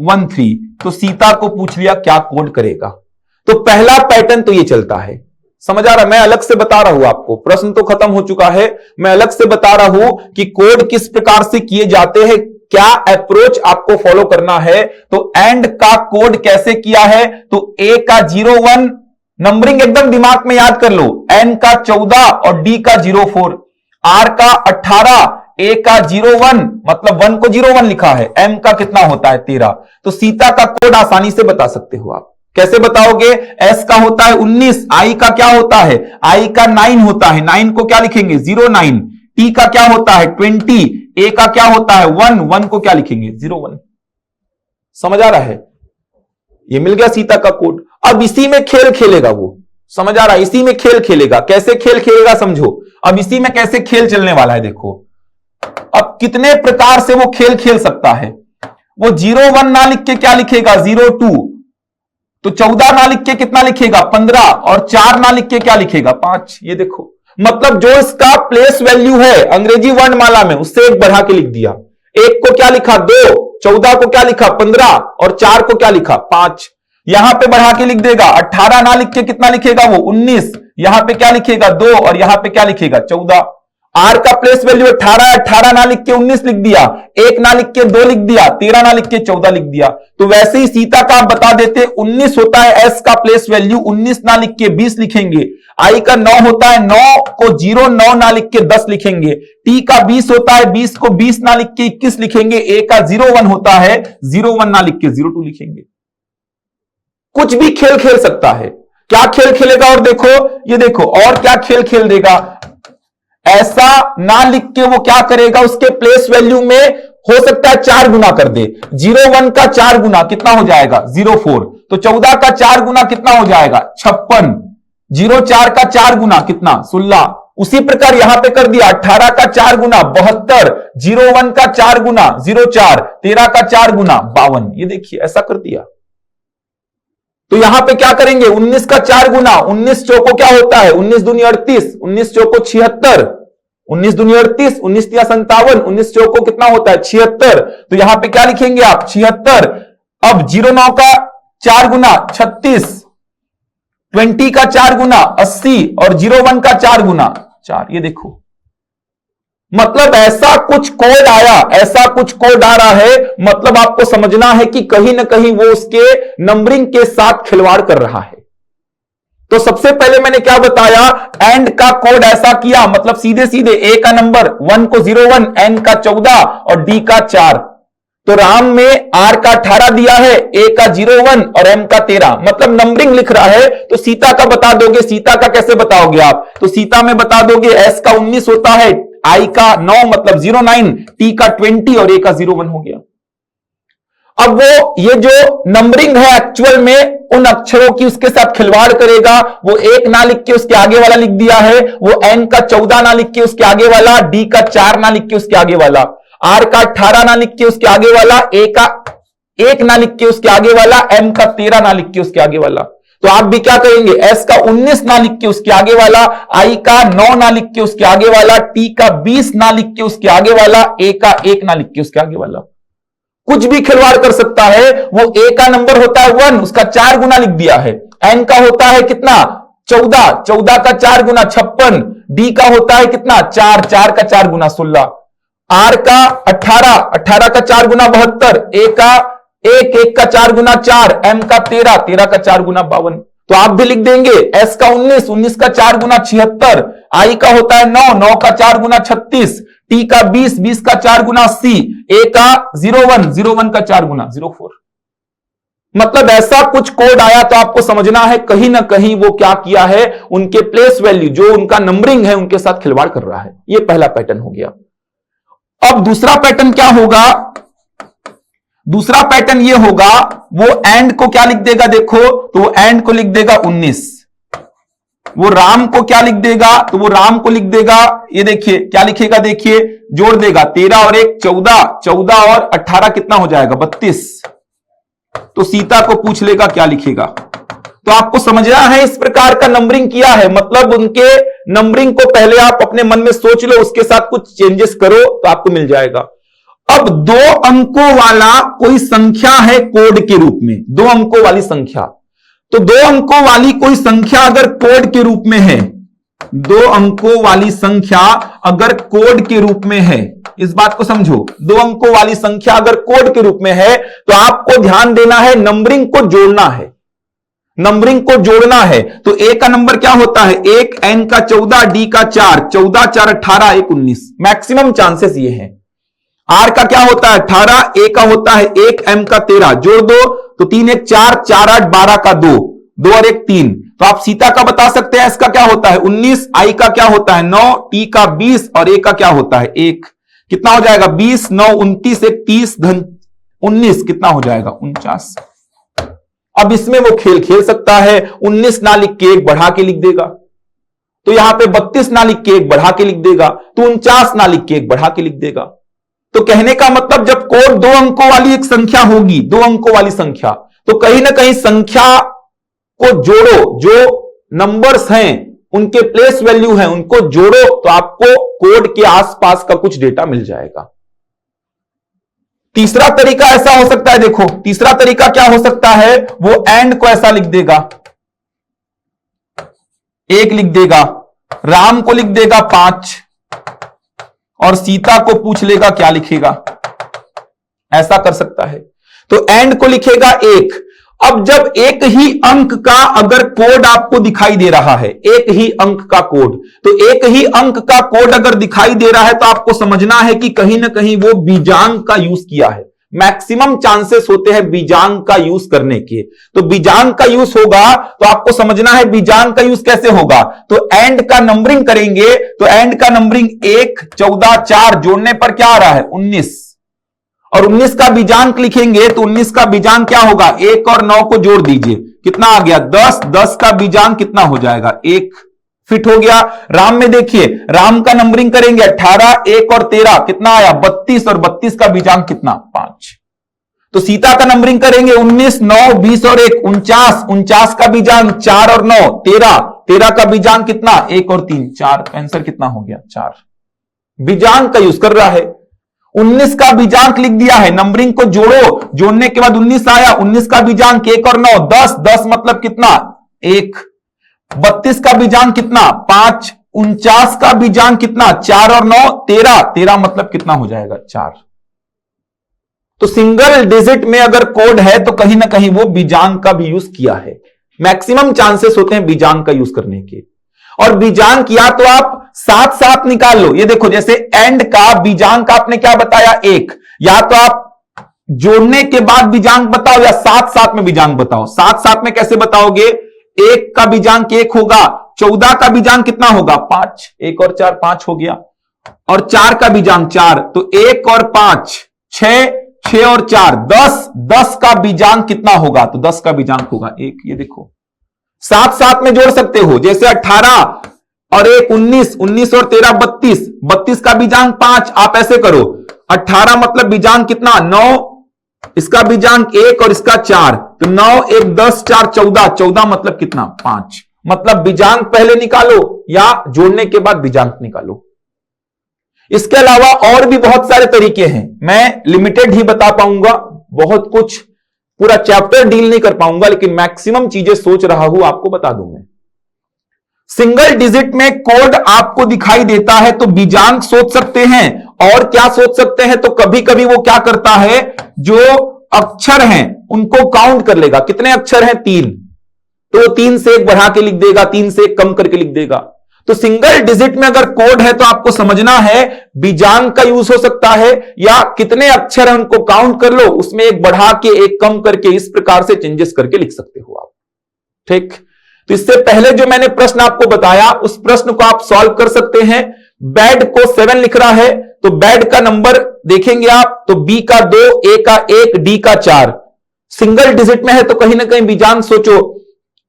13, तो सीता को पूछ लिया क्या कोड करेगा। तो पहला पैटर्न तो ये चलता है, समझ आ रहा? मैं अलग से बता रहा हूं आपको, प्रश्न तो खत्म हो चुका है, मैं अलग से बता रहा हूं कि कोड किस प्रकार से किए जाते हैं, क्या अप्रोच आपको फॉलो करना है। तो एंड का कोड कैसे किया है? तो ए का 01, नंबरिंग एकदम दिमाग में याद कर लो, एन का 14 और डी का 04, आर का 18, ए का 01 मतलब 1 को 01 लिखा है, एम का कितना होता है 13। तो सीता का कोड आसानी से बता सकते हो आप। कैसे बताओगे? एस का होता है 19, आई का क्या होता है? आई का 9 होता है, 9 को क्या लिखेंगे 09, टी का क्या होता है 20, ए का क्या होता है 1, 1 को क्या लिखेंगे 01। समझ आ रहा है? ये मिल गया सीता का कोड। अब इसी में खेल खेलेगा वो, समझ आ रहा है? इसी में खेल खेलेगा। कैसे खेल खेलेगा समझो, अब इसी में कैसे खेल चलने वाला है देखो। अब कितने प्रकार से वो खेल खेल सकता है। वो 01 ना लिख के क्या लिखेगा 02, तो 14 ना लिख के कितना लिखेगा 15, और 4 ना लिख के क्या लिखेगा 5। ये देखो, मतलब जो इसका प्लेस वैल्यू है अंग्रेजी वर्णमाला में उससे एक बढ़ा के लिख दिया। एक को क्या लिखा 2, 14 को क्या लिखा 15 और 4 को क्या लिखा 5। यहां पे बढ़ा के लिख देगा, 18 ना लिख के कितना लिखेगा वो 19, यहां पे क्या लिखेगा 2 और यहां पे क्या लिखेगा 14। आर का प्लेस वैल्यू 18, 18 ना लिख के 19 लिख दिया, 1 ना लिख के 2 लिख दिया, 13 ना लिख के 14 लिख दिया। तो वैसे ही सीता का आप बता देते 19 होता है एस का प्लेस वैल्यू, 19 ना लिख के 20 लिखेंगे। आई का 9 होता है, 9 को 09 ना लिख के 10 लिखेंगे। टी का 20 होता है, 20 को 20 ना लिख के 21 लिखेंगे। ए का 01 होता है, 01 ना लिख के 02 लिखेंगे। कुछ भी खेल खेल सकता है। क्या खेल खेलेगा और देखो, ये देखो और क्या खेल खेल देगा। ऐसा ना लिख के वो क्या करेगा, उसके प्लेस वैल्यू में हो सकता है 4 गुना कर दे। 01 का 4 गुना कितना हो जाएगा 04, तो 14 का 4 गुना कितना हो जाएगा 56, 04 का 4 गुना कितना 16। उसी प्रकार यहां पे कर दिया 18 का 4 गुना 72, 01 का 4 गुना 04, 13 का 4 गुना 52। ये देखिए ऐसा कर दिया। तो यहां पे क्या करेंगे 19 का 4 गुना, 19 चौको क्या होता है 19 दूनी 38, 19 चौको 76, 19 दूनी 38, 19 तिया 57, 19 चौको कितना होता है 76। तो यहां पे क्या लिखेंगे आप 76। अब 09 का 4 गुना 36, 20 का 4 गुना 80 और 01 का 4 गुना 4। ये देखो, मतलब ऐसा कुछ कोड आया, ऐसा कुछ कोड आ रहा है, मतलब आपको समझना है कि कहीं ना कहीं वो उसके नंबरिंग के साथ खिलवाड़ कर रहा है। तो सबसे पहले मैंने क्या बताया, एंड का कोड ऐसा किया, मतलब सीधे सीधे ए का नंबर 1 को 01, एन का 14 और डी का 4। तो राम में आर का 18 दिया है, ए का 01 और एम का 13, मतलब नंबरिंग लिख रहा है। तो सीता का बता दोगे, सीता का कैसे बताओगे आप? तो सीता में बता दोगे एस का 19 होता है, आई का 9 मतलब 09, टी का 20 और ए का 01 हो गया। अब वो ये जो नंबरिंग है एक्चुअल में उन अक्षरों की उसके साथ खिलवाड़ करेगा। वो 1 ना लिख के उसके आगे वाला लिख दिया है, वो एन का 14 ना लिख के उसके आगे वाला, डी का 4 ना लिख के उसके आगे वाला, आर का 18 ना लिख के उसके आगे वाला, ए का 1 ना लिख के उसके आगे वाला, एम का 13 ना लिख के उसके आगे वाला। तो आप भी क्या करेंगे, एस का 19 ना लिख के उसके आगे वाला, आई का 9 ना लिख के उसके आगे वाला, टी का 20 ना लिख के उसके आगे वाला, ए का 1 ना लिख के उसके आगे वाला। कुछ भी खिलवाड़ कर सकता है। वो ए का नंबर होता है 1, उसका 4 गुना लिख दिया है। एन का होता है कितना 14, 14 का 4 गुना 56, डी का होता है कितना 4, 4 का 4 गुना 16। आर का 18, 18 का 4 गुना 72, ए का 1, 1 का 4 गुना 4, एम का 13, 13 का 4 गुना 52। तो आप भी लिख देंगे एस का 19, 19 का 4 गुना 76, आई का होता है 9, 9 का 4 गुना 36, टी का 20, 20 का 4 गुना 80, ए का 01, 01 का 4 गुना 04। मतलब ऐसा कुछ कोड आया तो आपको समझना है कहीं ना कहीं वो क्या किया है, उनके प्लेस वैल्यू जो उनका नंबरिंग है उनके साथ खिलवाड़ कर रहा है। ये पहला पैटर्न हो गया। अब दूसरा पैटर्न क्या होगा? दूसरा पैटर्न ये होगा, वो एंड को क्या लिख देगा देखो, तो वो एंड को लिख देगा 19। वो राम को क्या लिख देगा, तो वो राम को लिख देगा, ये देखिए क्या लिखेगा, देखिए जोड़ देगा 13 और 1 14, 14 और 18 कितना हो जाएगा 32। तो सीता को पूछ लेगा क्या लिखेगा। तो आपको समझना है इस प्रकार का नंबरिंग किया है, मतलब उनके नंबरिंग को पहले आप अपने मन में सोच लो, उसके साथ कुछ चेंजेस करो तो आपको मिल जाएगा। अब 2 अंकों वाला कोई संख्या है कोड के रूप में, 2 अंकों वाली संख्या, तो 2 अंकों वाली कोई संख्या अगर कोड के रूप में है, 2 अंकों वाली संख्या अगर कोड के रूप में है, इस बात को समझो, 2 अंकों वाली संख्या अगर कोड के रूप में है तो आपको ध्यान देना है नंबरिंग को जोड़ना है, नंबरिंग को जोड़ना है। तो ए का नंबर क्या होता है 1, एन का 14, डी का 4, 14 4 18, 1 19, मैक्सिमम चांसेस ये हैं। आर का क्या होता है 18, ए का होता है 1, एम का 13, जोड़ दो तो 3 1 4, 4 8 12 का 2, 2 और 1 3। तो आप सीता का बता सकते हैं, इसका क्या होता है 19, आई का क्या होता है 9, टी का 20 और ए का क्या होता है 1। कितना हो जाएगा 20, 9 29, 1 30 धन 19, कितना हो जाएगा 49। अब इसमें वो खेल खेल सकता है, 19 ना लिख के 1 बढ़ा के लिख देगा, तो यहां पे 32 ना लिख के 1 बढ़ा के लिख देगा, तो 49 ना लिख के 1 बढ़ा के लिख देगा। तो कहने का मतलब जब कोड 2 अंकों वाली एक संख्या होगी, 2 अंकों वाली संख्या, तो कहीं ना कहीं संख्या को जोड़ो, जो नंबर्स हैं उनके प्लेस वैल्यू हैं उनको जोड़ो तो आपको कोड के आसपास का कुछ डेटा मिल जाएगा। तीसरा तरीका ऐसा हो सकता है, देखो तीसरा तरीका क्या हो सकता है, वो एंड को ऐसा लिख देगा, 1 लिख देगा, राम को लिख देगा 5 और सीता को पूछ लेगा क्या लिखेगा, ऐसा कर सकता है। तो एंड को लिखेगा 1। अब जब एक ही अंक का अगर कोड आपको दिखाई दे रहा है, एक ही अंक का कोड, तो एक ही अंक का कोड अगर दिखाई दे रहा है तो आपको समझना है कि कहीं ना कहीं वो बीजांक का यूज किया है। मैक्सिमम चांसेस होते हैं बीजांक का यूज करने के, तो बीजांक का यूज होगा तो आपको समझना है बीजांक का यूज कैसे होगा। तो एंड का नंबरिंग करेंगे, तो एंड का नंबरिंग 1 14 4 जोड़ने पर क्या आ रहा है 19, और 19 का बीजांक लिखेंगे तो 19 का बीजांक क्या होगा 1 और 9 को जोड़ दीजिए, कितना आ गया 10, 10 का बीजांक कितना हो जाएगा 1, फिट हो गया। राम में देखिए, राम का नंबरिंग करेंगे 18 1 और 13 कितना आया 32, और 32 का बीजांक कितना 5। तो सीता का नंबरिंग करेंगे 19 9 20 और 1 49, 49 का बीजांक 4 और 9 13, 13 का बीजांक कितना 1 और 3 4, आंसर कितना हो गया 4। बीजांक का यूज कर रहा है। 19 का बीजांक लिख दिया है, नंबरिंग को जोड़ो, जोड़ने के बाद 19 आया, 19 का बीजांक 1 और 9 10, 10 मतलब कितना 1, 32 का बीजांक कितना 5, 49 का बीजांक कितना 4 और 9 13, 13 मतलब कितना हो जाएगा 4। तो सिंगल डिजिट में अगर कोड है तो कहीं ना कहीं वो बीजांक का भी यूज किया है। मैक्सिमम चांसेस होते हैं बीजांक का यूज करने के। और बीजांक या तो आप साथ साथ निकाल लो, ये देखो जैसे एंड का बीजांक आपने क्या बताया 1, या तो आप जोड़ने के बाद बीजांक बताओ या साथ साथ में बीजांक बताओ। साथ साथ में कैसे बताओगे, 1 का बीजांक 1 होगा, 14 का बीजांक कितना होगा 5, 1 और 4 5 हो गया, और 4 का बीजांक 4, तो 1 और 5 6, 6 और 4 10, 10 का बीजांक कितना होगा, तो 10 का बीजांक होगा 1। ये देखो साथ साथ में जोड़ सकते हो, जैसे 18 और 1 19, 19 और 13 32, 32 का बीजांक 5, आप ऐसे करो 18 मतलब बीजांक कितना 9, इसका बीजांक 1 और इसका 4, तो 9 1 10 4 14, 14 मतलब कितना 5। मतलब बीजांक पहले निकालो या जोड़ने के बाद बीजांक निकालो। इसके अलावा और भी बहुत सारे तरीके हैं, मैं लिमिटेड ही बता पाऊंगा, बहुत कुछ पूरा चैप्टर डील नहीं कर पाऊंगा, लेकिन मैक्सिमम चीजें सोच रहा हूं आपको बता दूं मैं। सिंगल डिजिट में कोड आपको दिखाई देता है तो बीजांक सोच सकते हैं, और क्या सोच सकते हैं, तो कभी कभी वो क्या करता है, जो अक्षर हैं उनको काउंट कर लेगा। कितने अक्षर हैं, 3, तो 3 से 1 बढ़ा के लिख देगा, 3 से 1 कम करके लिख देगा। तो सिंगल डिजिट में अगर कोड है तो आपको समझना है बीजांग का यूज हो सकता है, या कितने अक्षर हैं उनको काउंट कर लो, उसमें 1 बढ़ा के 1 कम करके, इस प्रकार से चेंजेस करके लिख सकते हो आप। ठीक, तो इससे पहले जो मैंने प्रश्न आपको बताया उस प्रश्न को आप सॉल्व कर सकते हैं। बेड को 7 लिख रहा है, तो बेड का नंबर देखेंगे आप, तो बी का 2, ए का 1, डी का 4, सिंगल डिजिट में है तो कहीं ना कहीं बीजांग सोचो।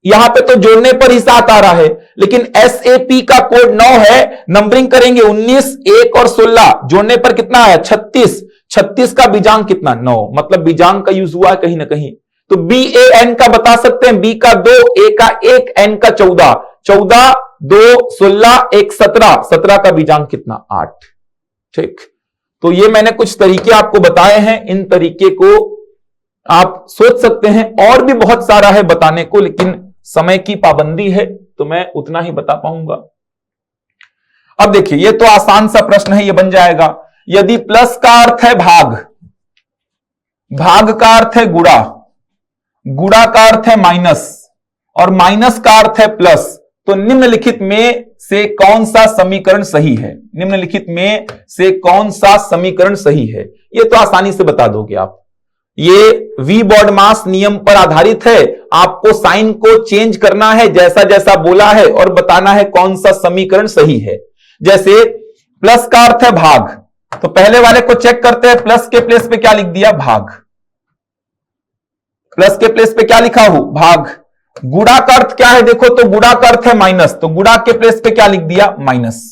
यहां पे तो जोड़ने पर ही 7 आ रहा है, लेकिन SAP का कोड 9 है, नंबरिंग करेंगे 19, 1 और 16, जोड़ने पर कितना आया, 36, 36 का बीजांग कितना, 9, मतलब बीजांग का यूज हुआ है कहीं ना कहीं। तो BAN का बता सकते हैं, B का 2, A का 1, N का 14, 14, 2, 16, 1, 17, 17 का बीजांग कितना, 8। ठीक, तो ये मैंने कुछ तरीके आपको बताए हैं, इन तरीके को आप सोच सकते हैं। और भी बहुत सारा है बताने को, लेकिन समय की पाबंदी है तो मैं उतना ही बता पाऊंगा। अब देखिए, ये तो आसान सा प्रश्न है, ये बन जाएगा। यदि प्लस का अर्थ है भाग, भाग का अर्थ है गुणा, गुणा का अर्थ है माइनस, और माइनस का अर्थ है प्लस, तो निम्नलिखित में से कौन सा समीकरण सही है, निम्नलिखित में से कौन सा समीकरण सही है, ये तो आसानी से बता दोगे आप। ये वी बॉडमास नियम पर आधारित है, आपको साइन को चेंज करना है जैसा जैसा बोला है और बताना है कौन सा समीकरण सही है। जैसे प्लस का अर्थ है भाग, तो पहले वाले को चेक करते हैं, प्लस के प्लेस पे क्या लिख दिया, भाग, प्लस के प्लेस पे क्या लिखा हूं, भाग। गुणा का अर्थ क्या है, देखो तो गुणा का अर्थ है माइनस, तो गुणा के प्लेस पे क्या लिख दिया, माइनस।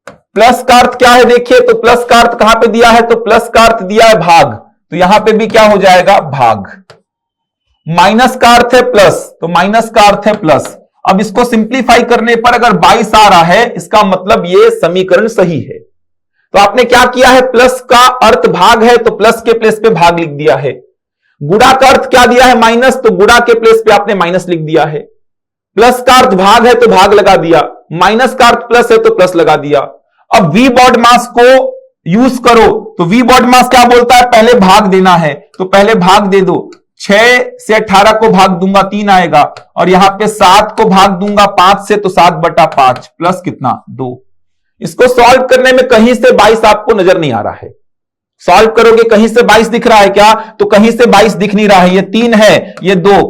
प्लस का अर्थ क्या है, देखिए तो प्लस का अर्थ कहां पे दिया है, तो प्लस का अर्थ दिया है भाग, तो यहां पे भी क्या हो जाएगा, भाग। माइनस का अर्थ है प्लस, तो माइनस का अर्थ है प्लस। अब इसको सिंप्लीफाई करने पर अगर 22 आ रहा है, इसका मतलब ये समीकरण सही है। तो आपने क्या किया है, प्लस का अर्थ भाग है तो प्लस के प्लेस पे भाग लिख दिया है। गुणा का अर्थ क्या दिया है, माइनस, तो गुणा के प्लेस पे आपने माइनस लिख दिया है। प्लस का अर्थ भाग है तो भाग लगा दिया, माइनस का अर्थ प्लस है तो प्लस लगा दिया। अब वी बॉडमास को यूज करो, तो वी बॉडमास क्या बोलता है, पहले भाग देना है तो पहले भाग दे दो। 6 से 18 को भाग दूंगा 3 आएगा, और यहां पे 7 को भाग दूंगा 5 से, तो 7/5 प्लस कितना, 2। इसको सॉल्व करने में कहीं से 22 आपको नजर नहीं आ रहा है, सॉल्व करोगे कहीं से 22 दिख रहा है क्या, तो कहीं से 22 दिख नहीं रहा है। ये 3 है, ये 2,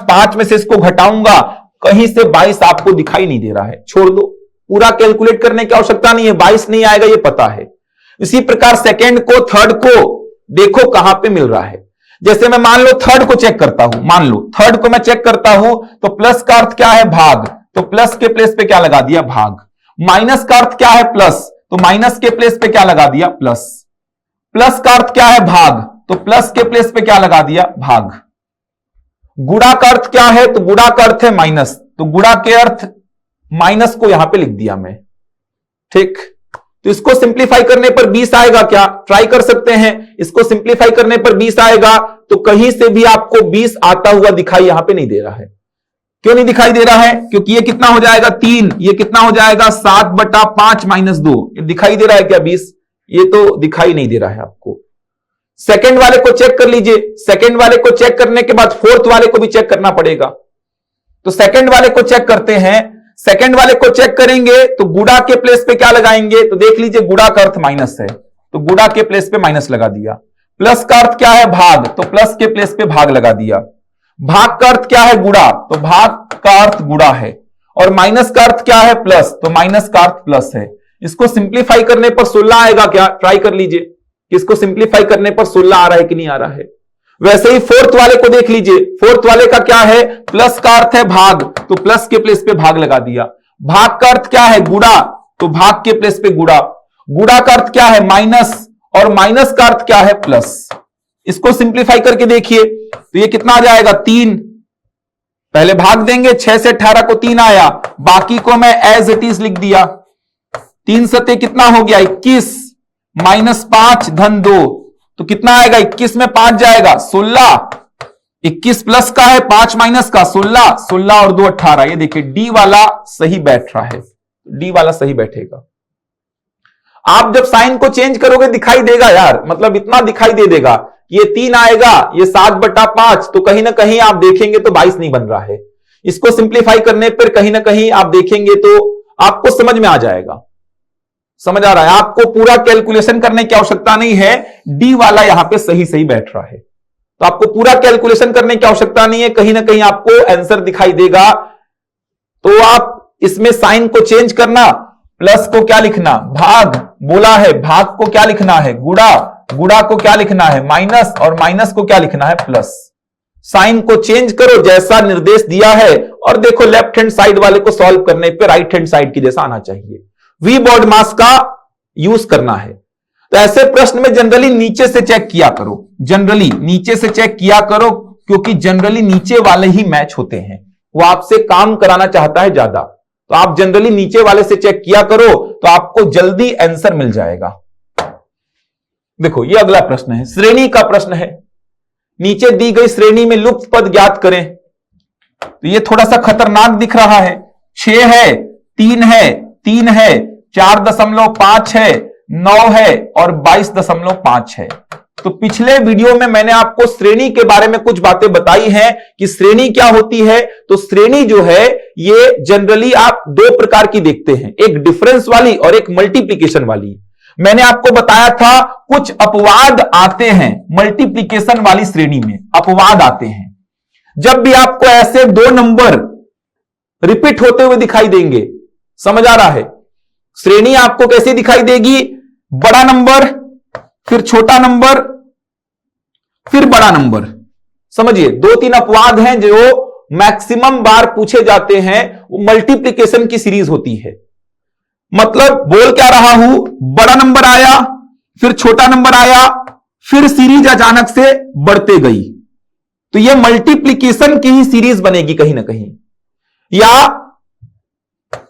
5 में से इसको घटाऊंगा, कहीं से 22 आपको दिखाई नहीं दे रहा है, छोड़ दो, पूरा कैलकुलेट करने की आवश्यकता नहीं है, 22 नहीं आएगा ये पता है। इसी प्रकार सेकेंड को, थर्ड को देखो कहां पे मिल रहा है। जैसे मैं मान लो थर्ड को चेक करता हूं, मान लो थर्ड को मैं चेक करता हूं, तो प्लस का अर्थ क्या है, भाग, तो प्लस के प्लेस पे क्या लगा दिया, भाग। माइनस का अर्थ क्या है, प्लस, तो माइनस के प्लेस पे क्या लगा दिया, प्लस। प्लस का अर्थ क्या है, भाग, तो प्लस के प्लेस पे क्या लगा दिया, भाग। गुणा का अर्थ क्या है, तो गुणा का अर्थ है माइनस, तो गुणा के अर्थ माइनस को यहां पे लिख दिया मैं। ठीक, तो इसको सिंप्लीफाई करने पर 20 आएगा क्या, ट्राई कर सकते हैं। इसको सिंप्लीफाई करने पर 20 आएगा, तो कहीं से भी आपको 20 आता हुआ दिखाई यहां पे नहीं दे रहा है। क्यों नहीं दिखाई दे रहा है, क्योंकि ये कितना हो जाएगा, 3, ये कितना हो जाएगा, 7/5 - 2, ये दिखाई दे रहा है क्या 20, ये तो दिखाई नहीं दे रहा है आपको। सेकंड वाले को चेक कर लीजिए, सेकंड वाले को चेक करने के बाद फोर्थ वाले को भी चेक करना पड़ेगा। तो सेकंड वाले को चेक करते हैं, सेकंड वाले को चेक करेंगे तो गुणा के प्लेस पे क्या लगाएंगे, तो देख लीजिए गुणा का अर्थ माइनस है, तो गुणा के प्लेस पे माइनस लगा दिया। प्लस का अर्थ क्या है, भाग, तो प्लस के प्लेस पे भाग लगा दिया। भाग का अर्थ क्या है, गुणा, तो भाग का अर्थ गुणा है। और माइनस का अर्थ क्या है, प्लस, तो माइनस का अर्थ प्लस है। इसको सिंप्लीफाई करने पर 16 आएगा क्या, ट्राई कर लीजिए कि इसको सिंप्लीफाई करने पर 16 आ रहा है कि नहीं आ रहा है। वैसे ही फोर्थ वाले को देख लीजिए, फोर्थ वाले का क्या है, प्लस का अर्थ है भाग, तो प्लस के प्लेस पे भाग लगा दिया। भाग का अर्थ क्या है, गुणा, तो भाग के प्लेस पे गुणा। गुणा का अर्थ क्या है, माइनस, और माइनस का अर्थ क्या है, प्लस। इसको सिंप्लीफाई करके देखिए तो ये कितना आ जाएगा, 3। पहले भाग देंगे, 6 से 18 को 3 आया, बाकी को मैं एज इट इज लिख दिया। 3 सते कितना हो गया, 21, -5 धन 2, तो कितना आएगा, 21 में 5 जाएगा, 16। 21 प्लस का है, 5 माइनस का, 16, 16 और 2 18। ये देखिए डी वाला सही बैठ रहा है, डी वाला सही बैठेगा। आप जब साइन को चेंज करोगे दिखाई देगा यार, मतलब इतना दिखाई दे देगा, ये 3 आएगा, ये 7/5, तो कहीं ना कहीं आप देखेंगे तो 22 नहीं बन रहा है। इसको सिंप्लीफाई करने पर कहीं ना कहीं आप देखेंगे तो आपको समझ में आ जाएगा। समझ आ रहा है? आपको पूरा कैलकुलेशन करने की आवश्यकता नहीं है, डी वाला यहां पे सही सही बैठ रहा है, तो आपको पूरा कैलकुलेशन करने की आवश्यकता नहीं है, कहीं ना कहीं आपको आंसर दिखाई देगा। तो आप इसमें साइन को चेंज करना, प्लस को क्या लिखना, भाग बोला है, भाग को क्या लिखना है, गुणा, गुणा को क्या लिखना है, माइनस, और माइनस को क्या लिखना है, प्लस। साइन को चेंज करो जैसा निर्देश दिया है, और देखो लेफ्ट हैंड साइड वाले को सॉल्व करने पे राइट हैंड साइड की जैसा आना चाहिए। वी बॉड मास का यूज करना है। तो ऐसे प्रश्न में जनरली नीचे से चेक किया करो, जनरली नीचे से चेक किया करो, क्योंकि जनरली नीचे वाले ही मैच होते हैं, वो आपसे काम कराना चाहता है ज्यादा, तो आप जनरली नीचे वाले से चेक किया करो तो आपको जल्दी आंसर मिल जाएगा। देखो ये अगला प्रश्न है, श्रेणी का प्रश्न है। नीचे दी गई श्रेणी में लुप्त पद ज्ञात करें। तो ये थोड़ा सा खतरनाक दिख रहा है। 6 है, 3 है, 3 है, 4.5 है, 9 है और 22.5 है। तो पिछले वीडियो में मैंने आपको श्रेणी के बारे में कुछ बातें बताई हैं कि श्रेणी क्या होती है। तो श्रेणी जो है ये जनरली आप 2 प्रकार की देखते हैं, एक डिफरेंस वाली और एक मल्टीप्लिकेशन वाली। मैंने आपको बताया था कुछ अपवाद आते हैं मल्टीप्लिकेशन वाली श्रेणी में, अपवाद आते हैं। जब भी आपको ऐसे 2 नंबर रिपीट होते हुए दिखाई देंगे, समझ आ रहा है, श्रेणी आपको कैसे दिखाई देगी, बड़ा नंबर फिर छोटा नंबर फिर बड़ा नंबर। समझिए 2-3 अपवाद हैं जो मैक्सिमम बार पूछे जाते हैं, वो मल्टीप्लिकेशन की सीरीज होती है। मतलब बोल क्या रहा हूं, बड़ा नंबर आया फिर छोटा नंबर आया फिर सीरीज अचानक से बढ़ते गई, तो ये मल्टीप्लिकेशन की ही सीरीज बनेगी कहीं ना कहीं। या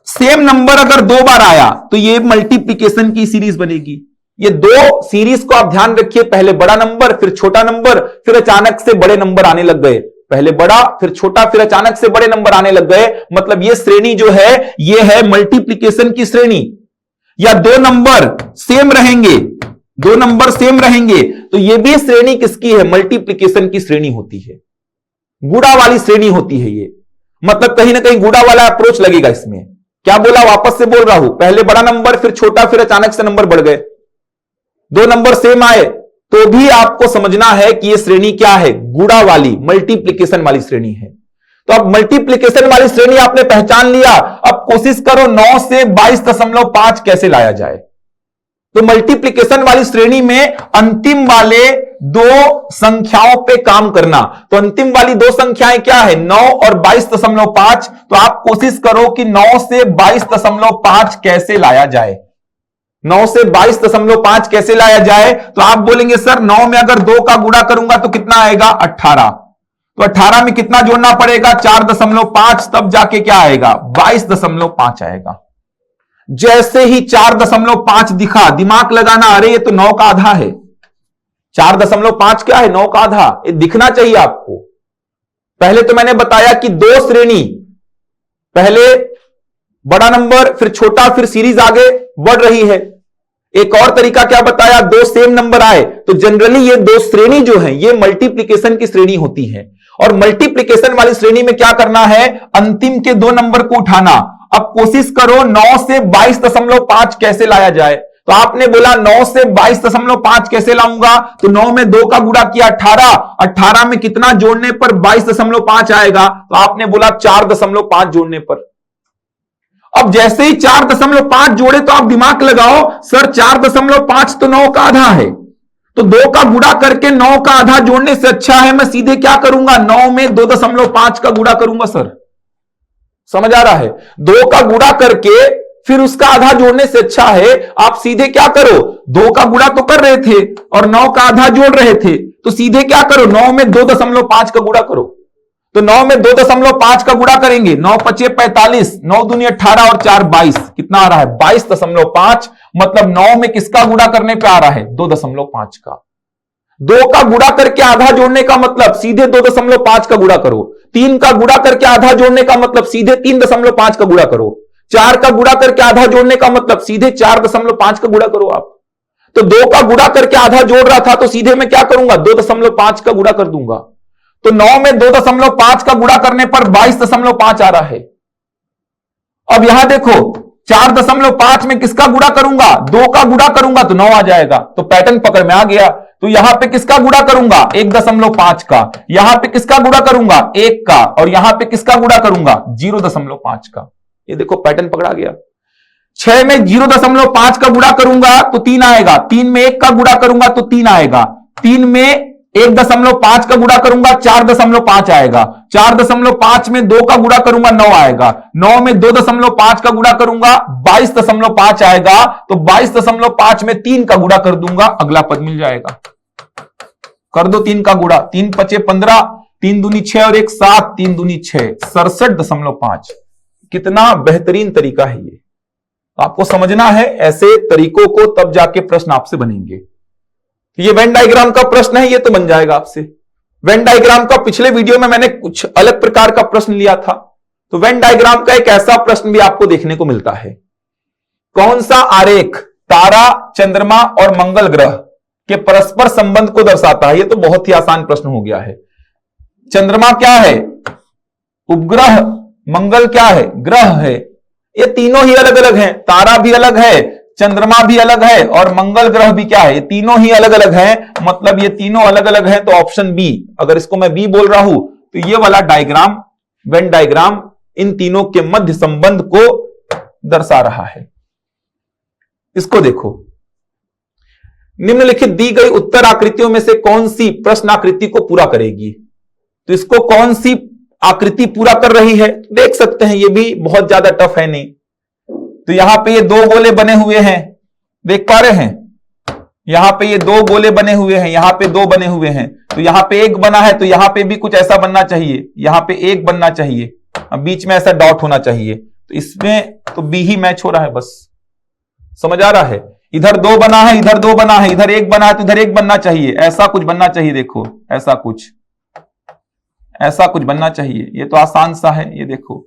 सेम नंबर अगर 2 बार आया तो ये मल्टीप्लिकेशन की सीरीज बनेगी। ये 2 सीरीज को आप ध्यान रखिए, पहले बड़ा नंबर फिर छोटा नंबर फिर अचानक से बड़े नंबर आने लग गए, पहले बड़ा फिर छोटा फिर अचानक से बड़े नंबर आने लग गए, मतलब ये श्रेणी जो है ये है मल्टीप्लिकेशन की श्रेणी। या 2 नंबर सेम रहेंगे, 2 नंबर सेम रहेंगे, तो ये भी श्रेणी किसकी है, मल्टीप्लिकेशन की श्रेणी होती है, गुणा वाली श्रेणी होती है ये। मतलब कहीं ना कहीं गुणा वाला अप्रोच लगेगा इसमें। क्या बोला, वापस से बोल रहा हूं, पहले बड़ा नंबर फिर छोटा फिर अचानक से नंबर बढ़ गए, 2 नंबर सेम आए, तो भी आपको समझना है कि ये श्रेणी क्या है, गुणा वाली मल्टीप्लिकेशन वाली श्रेणी है। तो अब मल्टीप्लिकेशन वाली श्रेणी आपने पहचान लिया, अब कोशिश करो 9 से 22.5 कैसे लाया जाए। तो मल्टीप्लिकेशन वाली श्रेणी में अंतिम वाले 2 संख्याओं पे काम करना। तो अंतिम वाली 2 संख्याएं क्या है, 9 और 22.5। तो आप कोशिश करो कि 9 से 22.5 कैसे लाया जाए, 9 से 22.5 कैसे लाया जाए। तो आप बोलेंगे सर 9 में अगर 2 का गुणा करूंगा तो कितना आएगा, 18। तो 18 में कितना जोड़ना पड़ेगा, 4.5, तब जाके क्या आएगा, 22.5 आएगा। जैसे ही 4.5 दिखा, दिमाग लगाना, अरे ये तो 9 का आधा है। 4.5 क्या है, 9 का आधा, ये दिखना चाहिए आपको। पहले तो मैंने बताया कि 2 श्रेणी, पहले बड़ा नंबर फिर छोटा फिर सीरीज आगे बढ़ रही है। एक और तरीका क्या बताया, 2 सेम नंबर आए, तो जनरली ये 2 श्रेणी जो है ये मल्टीप्लिकेशन की श्रेणी होती है। और मल्टीप्लिकेशन वाली श्रेणी में क्या करना है, अंतिम के 2 नंबर को उठाना। अब कोशिश करो 9 से 22.5 कैसे लाया जाए। तो आपने बोला 9 से 22.5 कैसे लाऊंगा, तो 9 में 2 का गुणा किया 18, 18 में कितना जोड़ने पर 22.5 आएगा, तो आपने बोला 4.5 जोड़ने पर। अब जैसे ही 4.5 जोड़े तो आप दिमाग लगाओ, सर 4.5 तो 9 का आधा है, तो 2 का गुणा करके 9 का आधा जोड़ने से अच्छा है मैं सीधे क्या करूंगा, 9 में 2.5 का गुणा करूंगा। सर समझ आ रहा है, 2 का गुणा करके फिर उसका आधा जोड़ने से अच्छा है आप सीधे क्या करो, 2 का गुणा तो कर रहे थे और 9 का आधा जोड़ रहे थे, तो सीधे क्या करो, 9 में 2.5 का गुणा करो। तो 9 में 2.5 का गुणा करेंगे, 9 पचे 45, 9 दूनी 18 और 4 22, कितना आ रहा है 22.5। मतलब 9 में किसका गुणा करने पे आ रहा है, 2.5 का। 2 का गुणा करके आधा जोड़ने का मतलब सीधे 2.5 का गुणा करो। 3 का गुणा करके आधा जोड़ने का मतलब सीधे 3.5 का गुणा करो। 4 का गुणा करके आधा जोड़ने का मतलब सीधे 4.5 का गुणा करो आप। तो 2 का गुणा करके आधा जोड़ रहा था तो सीधे मैं क्या करूंगा, 2.5 का गुणा कर दूंगा। तो 9 में 2.5 का गुणा करने पर 22.5 आ रहा है। अब यहां देखो 4.5 में किसका गुणा करूंगा, 2 का गुणा करूंगा तो 9 आ जाएगा। तो पैटर्न पकड़ में आ गया। तो यहां पे किसका गुणा करूंगा, 1.5 का, यहां पे किसका गुणा करूंगा, 1 का, और यहां पे किसका गुणा करूंगा, 0.5 का। ये देखो पैटर्न पकड़ा गया। 6 में 0.5 का गुणा करूंगा तो 3 आएगा, 3 में 1 का गुणा करूंगा तो 3 आएगा, 3 में 1.5 का गुणा करूंगा 4.5 आएगा, 4.5 में 2 का गुणा करूंगा 9 आएगा, 9 में 2.5 का गुणा करूंगा 22.5 आएगा। तो 22.5 में 3 का गुणा कर दूंगा, अगला पद मिल जाएगा। कर दो 3 का गुणा, 3 पचे 15, 3 दूनी 6 और 1 7, 3 दूनी 6, 67.5। कितना बेहतरीन तरीका है ये, आपको समझना है। ऐसे तरीकों को तब जाके प्रश्न आपसे बनेंगे। ये वेन डायग्राम का प्रश्न है, ये तो बन जाएगा आपसे। वेन डायग्राम का पिछले वीडियो में मैंने कुछ अलग प्रकार का प्रश्न लिया था, तो वेन डायग्राम का एक ऐसा प्रश्न भी आपको देखने को मिलता है। कौन सा आरेख तारा, चंद्रमा और मंगल ग्रह के परस्पर संबंध को दर्शाता है? ये तो बहुत ही आसान प्रश्न हो गया है। चंद्रमा क्या है, उपग्रह, मंगल क्या है, ग्रह है। ये तीनों ही अलग अलग हैं, तारा भी अलग है, चंद्रमा भी अलग है, और मंगल ग्रह भी क्या है, ये तीनों ही अलग अलग हैं। मतलब ये तीनों अलग अलग हैं, तो ऑप्शन बी, अगर इसको मैं बी बोल रहा हूं तो ये वाला डायग्राम, वेन डायग्राम, इन तीनों के मध्य संबंध को दर्शा रहा है। इसको देखो, निम्नलिखित दी गई उत्तर आकृतियों में से कौन सी प्रश्न आकृति को पूरा करेगी? तो इसको कौन सी आकृति पूरा कर रही है, देख सकते हैं। ये भी बहुत ज्यादा टफ है नहीं। तो यहां पे ये 2 गोले बने हुए हैं, देख पा रहे हैं? यहां पे ये 2 गोले बने हुए हैं, यहां पे 2 बने हुए हैं, तो यहां पे 1 बना है, तो यहां पे भी कुछ ऐसा बनना चाहिए, यहां पे 1 बनना चाहिए, अब बीच में ऐसा डॉट होना चाहिए। तो इसमें तो बी ही मैच हो रहा है, बस समझ आ रहा है। इधर 2 बना है, इधर 2 बना है, इधर 1 बना है, तो इधर 1 बनना चाहिए, ऐसा कुछ बनना चाहिए। देखो ऐसा कुछ बनना चाहिए। ये तो आसान सा है, ये देखो।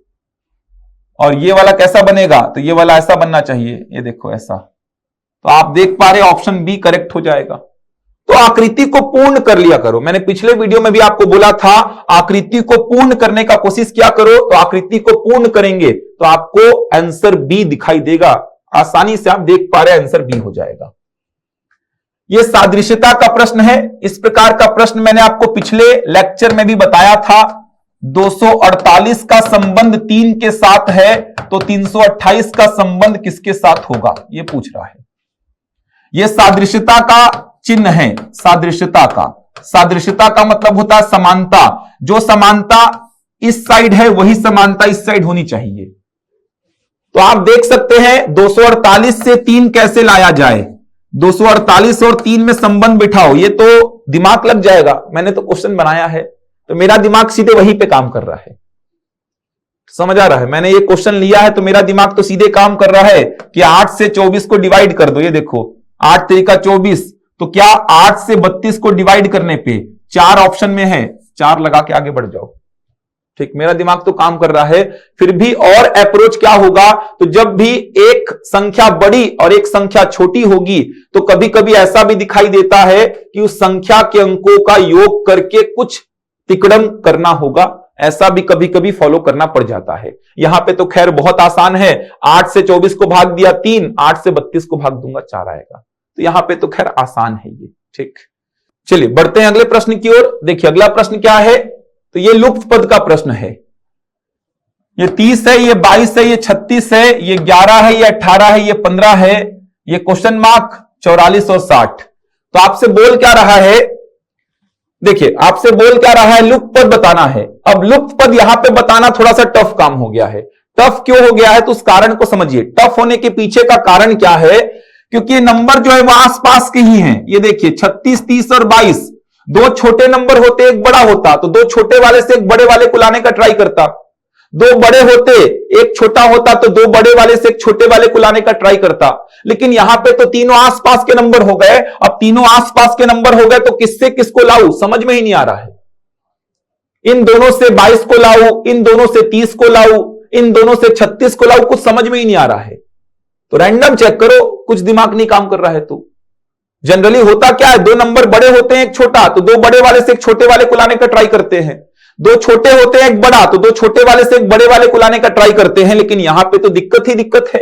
और ये वाला कैसा बनेगा, तो ये वाला ऐसा बनना चाहिए, ये देखो ऐसा। तो आप देख पा रहे ऑप्शन बी करेक्ट हो जाएगा। तो आकृति को पूर्ण कर लिया करो। मैंने पिछले वीडियो में भी आपको बोला था आकृति को पूर्ण करने का कोशिश किया करो। तो आकृति को पूर्ण करेंगे तो आपको आंसर बी दिखाई देगा, आसानी से आप देख पा रहे आंसर बी हो जाएगा। यह सादृश्यता का प्रश्न है। इस प्रकार का प्रश्न मैंने आपको पिछले लेक्चर में भी बताया था। 248 का संबंध 3 के साथ है, तो 328 का संबंध किसके साथ होगा, यह पूछ रहा है। यह सादृश्यता का चिन्ह है। सादृश्यता का मतलब होता है समानता। जो समानता इस साइड है वही समानता इस साइड होनी चाहिए। तो आप देख सकते हैं 248 से 3 कैसे लाया जाए। 248 और 3 में संबंध बिठाओ, ये तो दिमाग लग जाएगा। मैंने तो क्वेश्चन बनाया है तो मेरा दिमाग सीधे वहीं पे काम कर रहा है, समझ आ रहा है। मैंने ये क्वेश्चन लिया है तो मेरा दिमाग तो सीधे काम कर रहा है कि 8 से 24 को डिवाइड कर दो। ये देखो 8 तरीका 24, तो क्या 8 से 32 को डिवाइड करने पे 4 ऑप्शन में है, 4 लगा के आगे बढ़ जाओ। ठीक, मेरा दिमाग तो काम कर रहा है। फिर भी और अप्रोच क्या होगा, तो जब भी एक संख्या बड़ी और एक संख्या छोटी होगी तो कभी कभी ऐसा भी दिखाई देता है कि उस संख्या के अंकों का योग करके कुछ तिकड़म करना होगा। ऐसा भी कभी कभी फॉलो करना पड़ जाता है। यहां पे तो खैर बहुत आसान है। 8 से 24 को भाग दिया 3, 8 से 32 को भाग दूंगा 4 आएगा। तो यहां पे तो खैर आसान है ये। ठीक, चलिए बढ़ते हैं अगले प्रश्न की ओर। देखिए अगला प्रश्न क्या है, तो ये लुप्त पद का प्रश्न है। ये 30 है, ये 22 है, ये 36 है, ये 11 है, ये 18 है, ये 15 है, ये क्वेश्चन मार्क 44 और 60। तो आपसे बोल क्या रहा है, देखिए आपसे बोल क्या रहा है, लुप्त पद बताना है। अब लुप्त पद यहां पे बताना थोड़ा सा टफ काम हो गया है। टफ क्यों हो गया है, तो उस कारण को समझिए। टफ होने के पीछे का कारण क्या है, क्योंकि ये नंबर जो है वो आसपास के ही हैं। ये देखिए 36, 30 और 22, 2 छोटे नंबर होते एक बड़ा होता, तो 2 छोटे वाले से एक बड़े वाले को लाने का ट्राई करता। 2 बड़े होते एक छोटा होता, तो 2 बड़े वाले से एक छोटे वाले को लाने का ट्राई करता। लेकिन यहां पे तो तीनों आसपास के नंबर हो गए। अब तीनों आसपास के नंबर हो गए तो किससे किसको लाऊं, समझ में ही नहीं आ रहा है। इन दोनों से 22 को लाऊं, इन दोनों से 30 को लाऊं, इन दोनों से 36 को लाओ, कुछ समझ में ही नहीं आ रहा है। तो रैंडम चेक करो, कुछ दिमाग नहीं काम कर रहा है। तो जनरली होता क्या है, दो नंबर बड़े होते हैं एक छोटा, तो दो बड़े वाले से एक छोटे वाले को लाने का ट्राई करते हैं। दो छोटे होते हैं एक बड़ा, तो दो छोटे वाले से एक बड़े वाले को लाने का ट्राई करते हैं। लेकिन यहां पे तो दिक्कत ही दिक्कत है।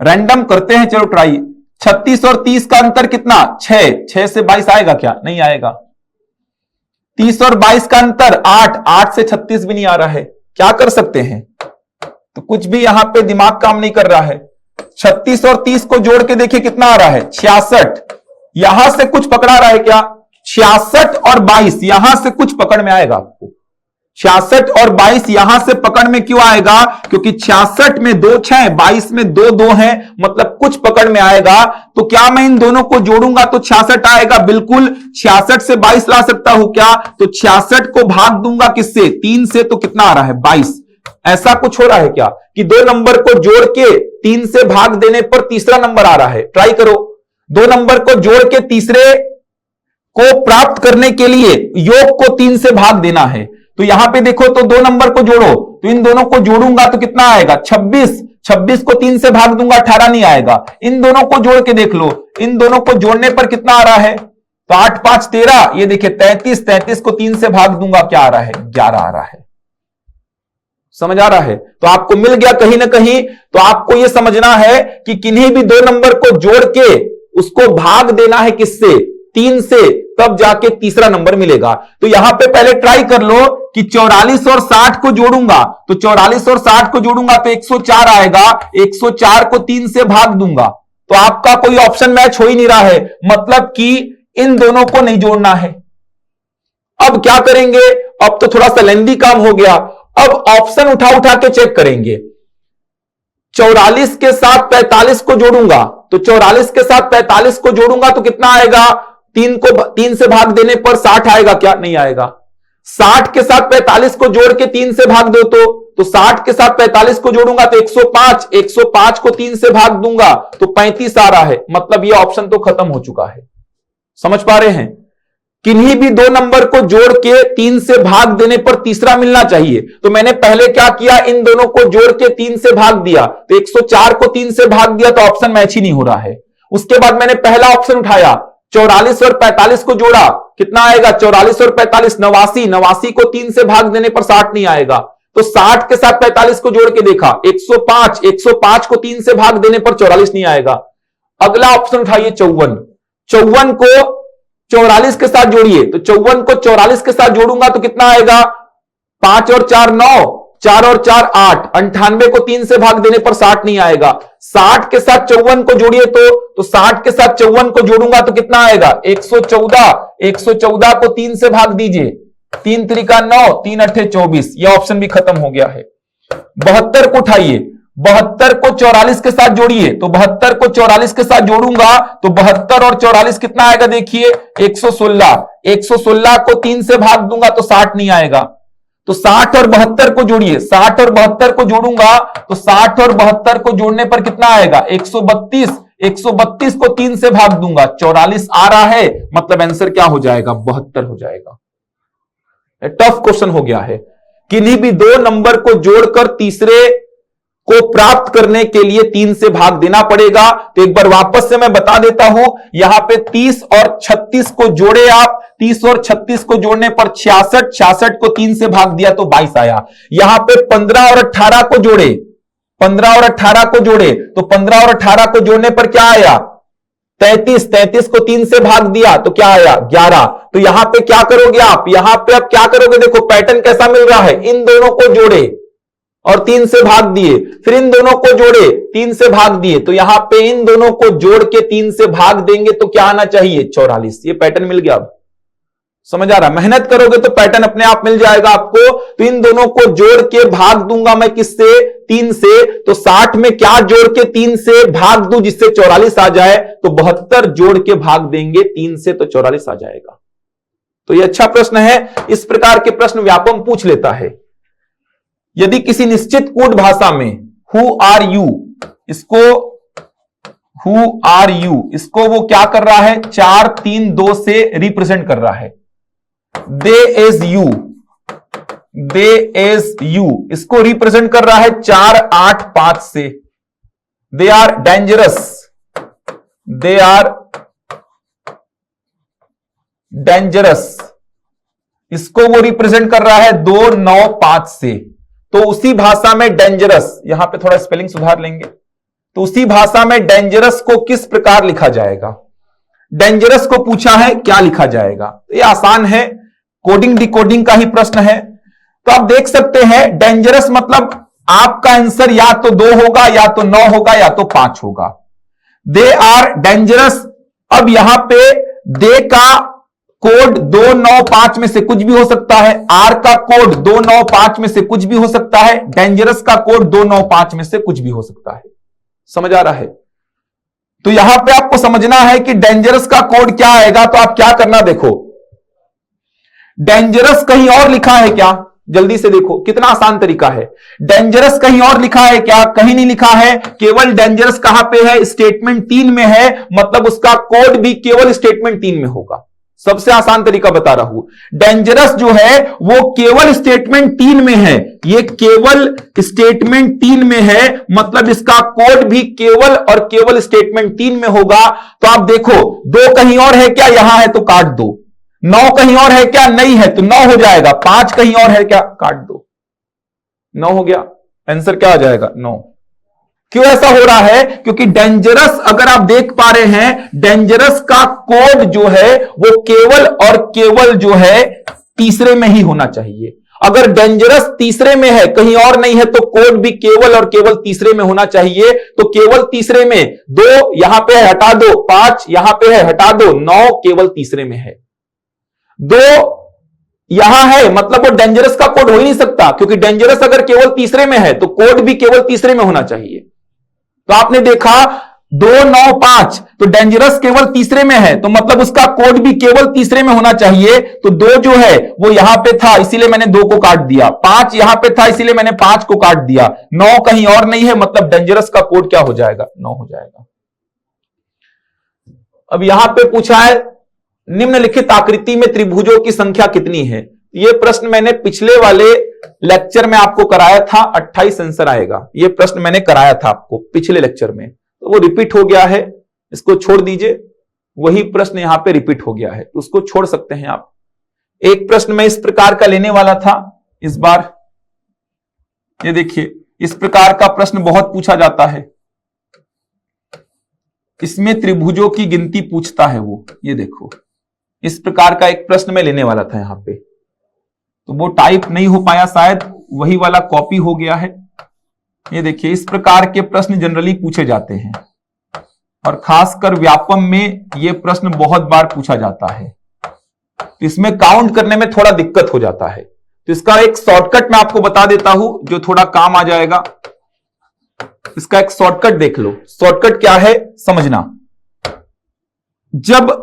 रैंडम करते हैं, चलो ट्राई। 36 और 30 का अंतर कितना? 6 से 22 आएगा क्या? नहीं आएगा। 30 और 22 का अंतर 8 से 36 भी नहीं आ रहा है। क्या कर सकते हैं? तो कुछ भी यहां पे दिमाग काम नहीं कर रहा है। 36 और 30 को जोड़ के देखिए कितना आ रहा है? 66। यहां से कुछ पकड़ा रहा है क्या? 66 और 22 यहां से कुछ पकड़ में आएगा आपको। 66 और 22 यहां से पकड़ में क्यों आएगा? क्योंकि 66 में 2 6, 22 में 2 2 है, मतलब कुछ पकड़ में आएगा। तो क्या मैं इन दोनों को जोड़ूंगा तो 66 आएगा? बिल्कुल। 66 से 22 ला सकता हूं क्या? तो 66 को भाग दूंगा किससे? 3 से, तो कितना आ रहा है? 22। ऐसा कुछ हो रहा है क्या कि दो नंबर को जोड़ के 3 से भाग देने पर तीसरा नंबर आ रहा है? ट्राई करो। दो नंबर को जोड़ के तीसरे को प्राप्त करने के लिए योग को 3 से भाग देना है। तो यहां पे देखो, तो दो नंबर को जोड़ो, तो इन दोनों को जोड़ूंगा तो कितना आएगा? 26। 26 को 3 से भाग दूंगा, 18 नहीं आएगा। इन दोनों को जोड़ के देख लो, इन दोनों को जोड़ने पर कितना आ रहा है? तो 8 5 13, ये देखिए 33। 33 को 3 से भाग दूंगा, क्या आ रहा है? 11 आ रहा है। समझ आ रहा है? तो आपको मिल गया कहीं ना कहीं। तो आपको यह समझना है कि किन्हीं भी दो नंबर को जोड़ के उसको भाग देना है किससे? 3 से, तब जाके तीसरा नंबर मिलेगा। तो यहां पे पहले ट्राई कर लो कि 44 और 60 को जोड़ूंगा, तो 44 और 60 को जोड़ूंगा तो 104 आएगा। 104 को 3 से भाग दूंगा, तो आपका कोई ऑप्शन मैच हो ही नहीं रहा है, मतलब कि इन दोनों को नहीं जोड़ना है। अब क्या करेंगे? अब तो थोड़ा सा लेंदी काम हो गया। अब ऑप्शन उठा उठा के चेक करेंगे। 44 के साथ 45 को जोड़ूंगा, तो 44 के साथ 45 को जोड़ूंगा तो कितना आएगा? 3 से भाग देने पर 60 आएगा क्या? नहीं आएगा। 60 के साथ 45 को जोड़ के 3 से भाग दो, तो 60 के साथ 45 को जोड़ूंगा तो 105। 105 को 3 से भाग दूंगा तो 35 आ रहा है, मतलब यह ऑप्शन तो खत्म हो चुका है। समझ पा रहे हैं? किन्हीं भी दो नंबर को जोड़ के 3 से भाग देने पर तीसरा मिलना चाहिए। तो मैंने पहले क्या किया? इन दोनों को जोड़ के 3 से भाग दिया, तो 104 को 3 से भाग दिया, तो ऑप्शन मैच ही नहीं हो रहा है। उसके बाद मैंने पहला ऑप्शन उठाया, 44 और 45 को जोड़ा, कितना आएगा? 44 और 45 89। 89 को 3 से भाग देने पर 60 नहीं आएगा। तो 60 के साथ 45 को जोड़ के देखा, 105। 105 को 3 से भाग देने पर 44 नहीं आएगा। अगला ऑप्शन उठाइए 54। 54 को 44 के साथ जोड़िए, तो 54 को 44 के साथ जोड़ूंगा तो कितना आएगा? 5 और 4 9, 4 और 4 8। 98 को 3 से भाग देने पर 60 नहीं आएगा। 60 के साथ 54 को जोड़िए, तो 60 के साथ 54 को जोड़ूंगा तो कितना आएगा? 114। 114 को 3 से भाग दीजिए, 3 त्रिका 9, 3 अट्ठे 24। यह ऑप्शन भी खत्म हो गया है। 72 को उठाइए, 72 को 44 के साथ जोड़िए, तो 72 को 44 के साथ जोड़ूंगा तो 72 और 44 कितना आएगा? देखिए 116। 116 को 3 से भाग दूंगा तो 60 नहीं आएगा। तो 60 और 72 को जोड़िए, 60 और 72 को जोड़ूंगा तो 60 और 72 को जोड़ने पर कितना आएगा? 132। 132 को 3 से भाग दूंगा, 44 आ रहा है, मतलब आंसर क्या हो जाएगा? 72 हो जाएगा। टफ क्वेश्चन हो गया है। किन्हीं भी दो नंबर को जोड़कर तीसरे को प्राप्त करने के लिए 3 से भाग देना पड़ेगा। तो एक बार वापस से मैं बता देता हूं, यहां पे 30 और 36 को जोड़े आप, 30 और 36 को जोड़ने पर 66। 66 को 3 से भाग दिया तो 22 आया। यहां पे 15 और 18 को जोड़े, 15 और 18 को जोड़े, तो 15 और 18 को जोड़ने पर क्या आया? 33। 33 को 3 से भाग दिया तो क्या आया? 11। तो यहां पे क्या करोगे आप? यहां पे आप क्या करोगे? देखो पैटर्न कैसा मिल रहा है। इन दोनों को जोड़े और 3 से भाग दिए, फिर इन दोनों को जोड़े, 3 से भाग दिए, तो यहां पे इन दोनों को जोड़ के 3 से भाग देंगे तो क्या आना चाहिए? 44। ये पैटर्न मिल गया। अब समझ आ रहा? मेहनत करोगे तो पैटर्न अपने आप मिल जाएगा आपको। तो इन दोनों को जोड़ के भाग दूंगा मैं किससे? 3 से। तो 60 में क्या जोड़ के 3 से भाग दूं जिससे 44 आ जाए? तो 72 जोड़ के भाग देंगे 3 से, तो 44 आ जाएगा। तो ये अच्छा प्रश्न है। इस प्रकार के प्रश्न व्यापम पूछ लेता है। यदि किसी निश्चित कोड भाषा में हु आर यू, इसको वो क्या कर रहा है? 4 3 2 से रिप्रेजेंट कर रहा है। They is you, they is you, इसको रिप्रेजेंट कर रहा है 4 8 5 से। They are dangerous, they are dangerous, इसको वो रिप्रेजेंट कर रहा है 2 9 5 से। तो उसी भाषा में डेंजरस, यहां पे थोड़ा स्पेलिंग सुधार लेंगे, तो उसी भाषा में डेंजरस को किस प्रकार लिखा जाएगा? डेंजरस को पूछा है, क्या लिखा जाएगा? तो ये आसान है, कोडिंग डिकोडिंग का ही प्रश्न है। तो आप देख सकते हैं डेंजरस मतलब आपका आंसर या तो 2 होगा, या तो 9 होगा, या तो 5 होगा। They are dangerous. अब यहां पे दे का कोड 2 9 5 में से कुछ भी हो सकता है, आर का कोड 2 9 5 में से कुछ भी हो सकता है, डेंजरस का कोड 2 9 5 में से कुछ भी हो सकता है। समझ आ रहा है? तो यहां पे आपको समझना है कि डेंजरस का कोड क्या आएगा। तो आप क्या करना, देखो डेंजरस कहीं और लिखा है क्या? जल्दी से देखो कितना आसान तरीका है। डेंजरस कहीं और लिखा है क्या? कहीं नहीं लिखा है। केवल डेंजरस कहां पे है? स्टेटमेंट 3 में है, मतलब उसका कोड भी केवल स्टेटमेंट 3 में होगा। सबसे आसान तरीका बता रहा हूं, डेंजरस जो है वो केवल स्टेटमेंट 3 में है। ये केवल स्टेटमेंट 3 में है, मतलब इसका कोड भी केवल और केवल स्टेटमेंट 3 में होगा। तो आप देखो 2 कहीं और है क्या? यहां है तो काट दो। 9 कहीं और है क्या? नहीं है तो 9 हो जाएगा। 5 कहीं और है क्या? काट दो। 9 हो गया। आंसर क्या आ जाएगा? 9। क्यों ऐसा हो रहा है? क्योंकि डेंजरस, अगर आप देख पा रहे हैं, डेंजरस का कोड जो है वो केवल और केवल जो है तीसरे में ही होना चाहिए। अगर डेंजरस तीसरे में है, कहीं और नहीं है, तो कोड भी केवल और केवल तीसरे में होना चाहिए। तो केवल तीसरे में 2 यहां पे है, हटा दो। 5 यहां पे है, हटा दो। 9 केवल तीसरे में है। 2 यहां है, मतलब वो डेंजरस का कोड हो ही नहीं सकता, क्योंकि डेंजरस अगर केवल तीसरे में है तो कोड भी केवल तीसरे में होना चाहिए। तो आपने देखा 2 9 5, तो डेंजरस केवल तीसरे में है, तो मतलब उसका कोड भी केवल तीसरे में होना चाहिए। तो 2 जो है वो यहां पे था, इसीलिए मैंने 2 को काट दिया। 5 यहां पे था, इसीलिए मैंने 5 को काट दिया। 9 कहीं और नहीं है, मतलब डेंजरस का कोड क्या हो जाएगा? 9 हो जाएगा। अब यहां पे पूछा है निम्नलिखित आकृति में त्रिभुजों की संख्या कितनी है? यह प्रश्न मैंने पिछले वाले लेक्चर में आपको कराया था। 28 आंसर आएगा। यह प्रश्न मैंने कराया था आपको पिछले लेक्चर में, तो वो रिपीट हो गया है, इसको छोड़ दीजिए। वही प्रश्न यहां पे रिपीट हो गया है, तो उसको छोड़ सकते हैं आप। एक प्रश्न मैं इस प्रकार का लेने वाला था इस बार। ये देखिए, इस प्रकार का प्रश्न बहुत पूछा जाता है। इसमें त्रिभुजों की गिनती पूछता है वो। ये देखो, इस प्रकार का एक प्रश्न मैं लेने वाला था यहां पे, तो वो टाइप नहीं हो पाया, शायद वही वाला कॉपी हो गया है। ये देखिए, इस प्रकार के प्रश्न जनरली पूछे जाते हैं, और खासकर व्यापम में ये प्रश्न बहुत बार पूछा जाता है। तो इसमें काउंट करने में थोड़ा दिक्कत हो जाता है। तो इसका एक शॉर्टकट मैं आपको बता देता हूं, जो थोड़ा काम आ जाएगा। इसका एक शॉर्टकट देख लो। शॉर्टकट क्या है समझना। जब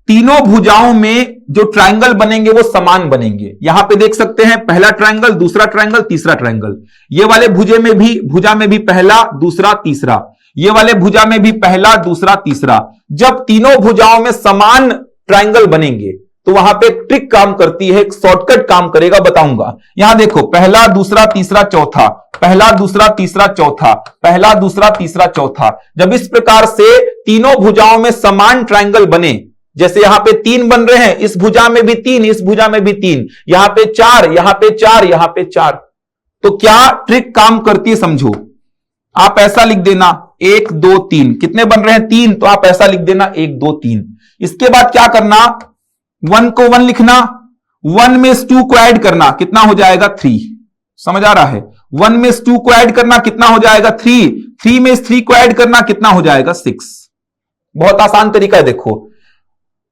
तीनों भुजाओं में जो ट्रायंगल बनेंगे वो समान बनेंगे। यहां पे देख सकते हैं, पहला ट्रायंगल, दूसरा ट्रायंगल, तीसरा ट्रायंगल। ये वाले भुजा में भी पहला, दूसरा, तीसरा। ये वाले भुजा में भी पहला, दूसरा, तीसरा। जब तीनों भुजाओं में समान ट्रायंगल बनेंगे तो वहां पे एक ट्रिक काम करती है, एक शॉर्टकट काम करेगा, बताऊंगा। यहां देखो, पहला, दूसरा, तीसरा, चौथा, पहला, दूसरा, तीसरा, चौथा, पहला, दूसरा, तीसरा, चौथा। जब इस प्रकार से तीनों भुजाओं में समान ट्रायंगल बने, जैसे यहां पे 3 बन रहे हैं, इस भुजा में भी 3, इस भुजा में भी 3, यहां पे 4, यहां पे 4, यहां पे 4, तो क्या ट्रिक काम करती है समझो। आप ऐसा लिख देना 1 2 3। कितने बन रहे हैं? 3, तो आप ऐसा लिख देना 1 2 3। इसके बाद क्या करना, 1 को 1 लिखना, 1 में इस 2 को ऐड करना, कितना हो जाएगा? 3। समझ आ रहा है? 1 में इस 2 को ऐड करना, कितना हो जाएगा? 3। 3 में इस 3 को ऐड करना, कितना हो जाएगा? 6। बहुत आसान तरीका है। देखो,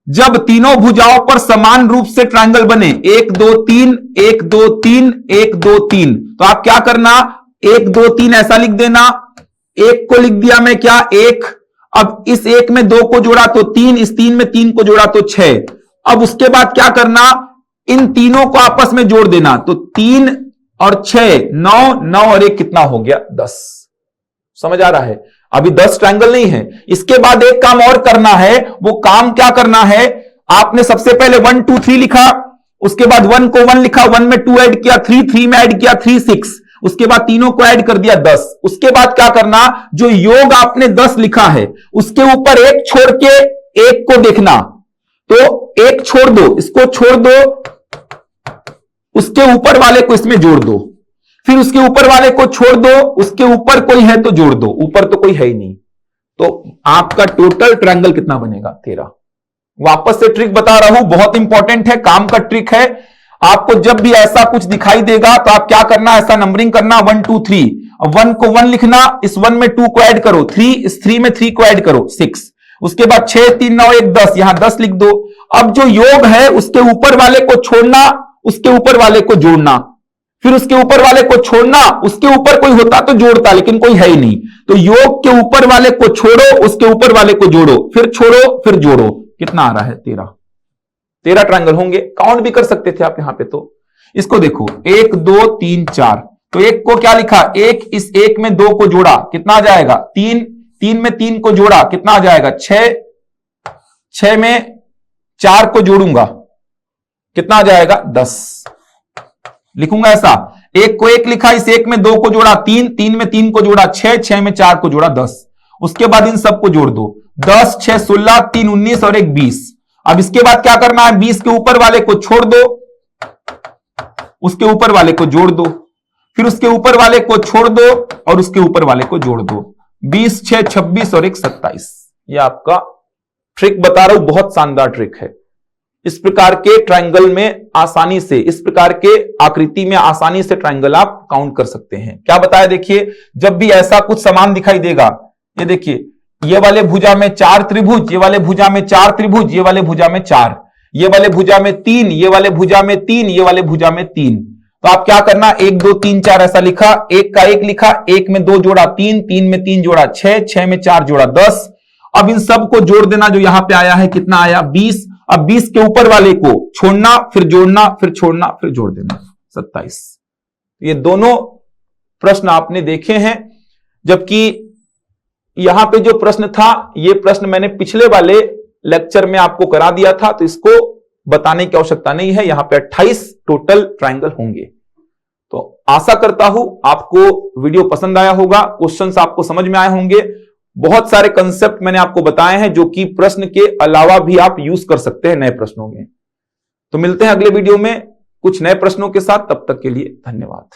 जब तीनों भुजाओं पर समान रूप से ट्रायंगल बने, 1 2 3, 1 2 3, 1 2 3, तो आप क्या करना, 1 2 3 ऐसा लिख देना। 1 को लिख दिया मैं क्या? 1। अब इस 1 में 2 को जोड़ा तो 3, इस 3 में 3 को जोड़ा तो 6। अब उसके बाद क्या करना, इन तीनों को आपस में जोड़ देना, तो 3 और 6 9, 9 और 1 कितना हो गया? 10। समझ आ रहा है? अभी 10 ट्रायंगल नहीं है। इसके बाद एक काम और करना है। वो काम क्या करना है, आपने सबसे पहले 1 2 3 लिखा, उसके बाद 1 को 1 लिखा, 1 में 2 ऐड किया, 3 में ऐड किया, 3 6, उसके बाद तीनों को ऐड कर दिया 10। उसके बाद क्या करना, जो योग आपने 10 लिखा है उसके ऊपर एक छोड़ के एक को देखना, तो एक छोड़ दो, इसको छोड़ दो, उसके ऊपर वाले को इसमें जोड़ दो, फिर उसके ऊपर वाले को छोड़ दो, उसके ऊपर कोई है तो जोड़ दो, ऊपर तो कोई है ही नहीं, तो आपका टोटल ट्रायंगल कितना बनेगा, 13। वापस से ट्रिक बता रहा हूं, बहुत इंपॉर्टेंट है, काम का ट्रिक है। आपको जब भी ऐसा कुछ दिखाई देगा तो आप क्या करना, ऐसा नंबरिंग करना 1 2 3, 1 को 1 लिखना, इस 1 में 2 को ऐड करो, 3, इस 3 में 3 को ऐड करो, 6, उसके बाद 6 3 9 1 10, यहां 10 लिख दो। अब जो योग है उसके ऊपर वाले को छोड़ना, उसके ऊपर वाले को जोड़ना, फिर उसके ऊपर वाले को छोड़ना, उसके ऊपर कोई होता तो जोड़ता, लेकिन कोई है ही नहीं, तो योग के ऊपर वाले को छोड़ो, उसके ऊपर वाले को जोड़ो, फिर छोड़ो, फिर जोड़ो, कितना आ रहा है, 13 ट्रायंगल होंगे। काउंट भी कर सकते थे आप यहां पे, तो इसको देखो 1 2 3 4, तो एक को क्या लिखा, एक, इस एक में 2 को जोड़ा, कितना आ जाएगा, 3 में 3 को जोड़ा, कितना आ जाएगा, 6 में 4 को जोड़ूंगा, कितना आ जाएगा, 10। लिखूंगा ऐसा, एक को 1 लिखा, इस एक में 2 को जोड़ा, 3 में 3 को जोड़ा, 6 में 4 को जोड़ा, 10। उसके बाद इन सबको जोड़ दो, 10 6 16, 3 19 और 1 20। अब इसके बाद क्या करना है, 20 के ऊपर वाले को छोड़ दो, उसके ऊपर वाले को जोड़ दो, फिर उसके ऊपर वाले को छोड़ दो और उसके ऊपर वाले को जोड़ दो, 20 6 26 और 1 27। ये आपका ट्रिक बता रहा हूं, बहुत शानदार ट्रिक है। इस प्रकार के ट्रायंगल में आसानी से, इस प्रकार के आकृति में आसानी से ट्रायंगल आप काउंट कर सकते हैं। क्या बताया, देखिए जब भी ऐसा कुछ समान दिखाई देगा, ये देखिए ये वाले भुजा में 4 त्रिभुज, ये वाले भुजा में 4 त्रिभुज, ये वाले भुजा में 4, ये वाले भुजा में 3, ये वाले भुजा में 3, ये वाले भुजा में 3, तो आप क्या करना, 1 2 3 4 ऐसा लिखा, एक का 1 लिखा, 1 में 2 जोड़ा 3, 3 में 3 जोड़ा 6 में 4 जोड़ा 10। अब इन सब को जोड़ देना, जो यहां पे आया है कितना आया, 20। अब 20 के ऊपर वाले को छोड़ना, फिर जोड़ना, फिर छोड़ना, फिर जोड़ देना, 27। ये दोनों प्रश्न आपने देखे हैं, जबकि यहां पे जो प्रश्न था, ये प्रश्न मैंने पिछले वाले लेक्चर में आपको करा दिया था, तो इसको बताने की आवश्यकता नहीं है। यहां पे 28 टोटल ट्रायंगल होंगे। तो आशा करता हूं आपको वीडियो पसंद आया होगा, क्वेश्चंस आपको समझ में आए होंगे। बहुत सारे कंसेप्ट मैंने आपको बताए हैं जो कि प्रश्न के अलावा भी आप यूज कर सकते हैं नए प्रश्नों में। तो मिलते हैं अगले वीडियो में कुछ नए प्रश्नों के साथ, तब तक के लिए धन्यवाद।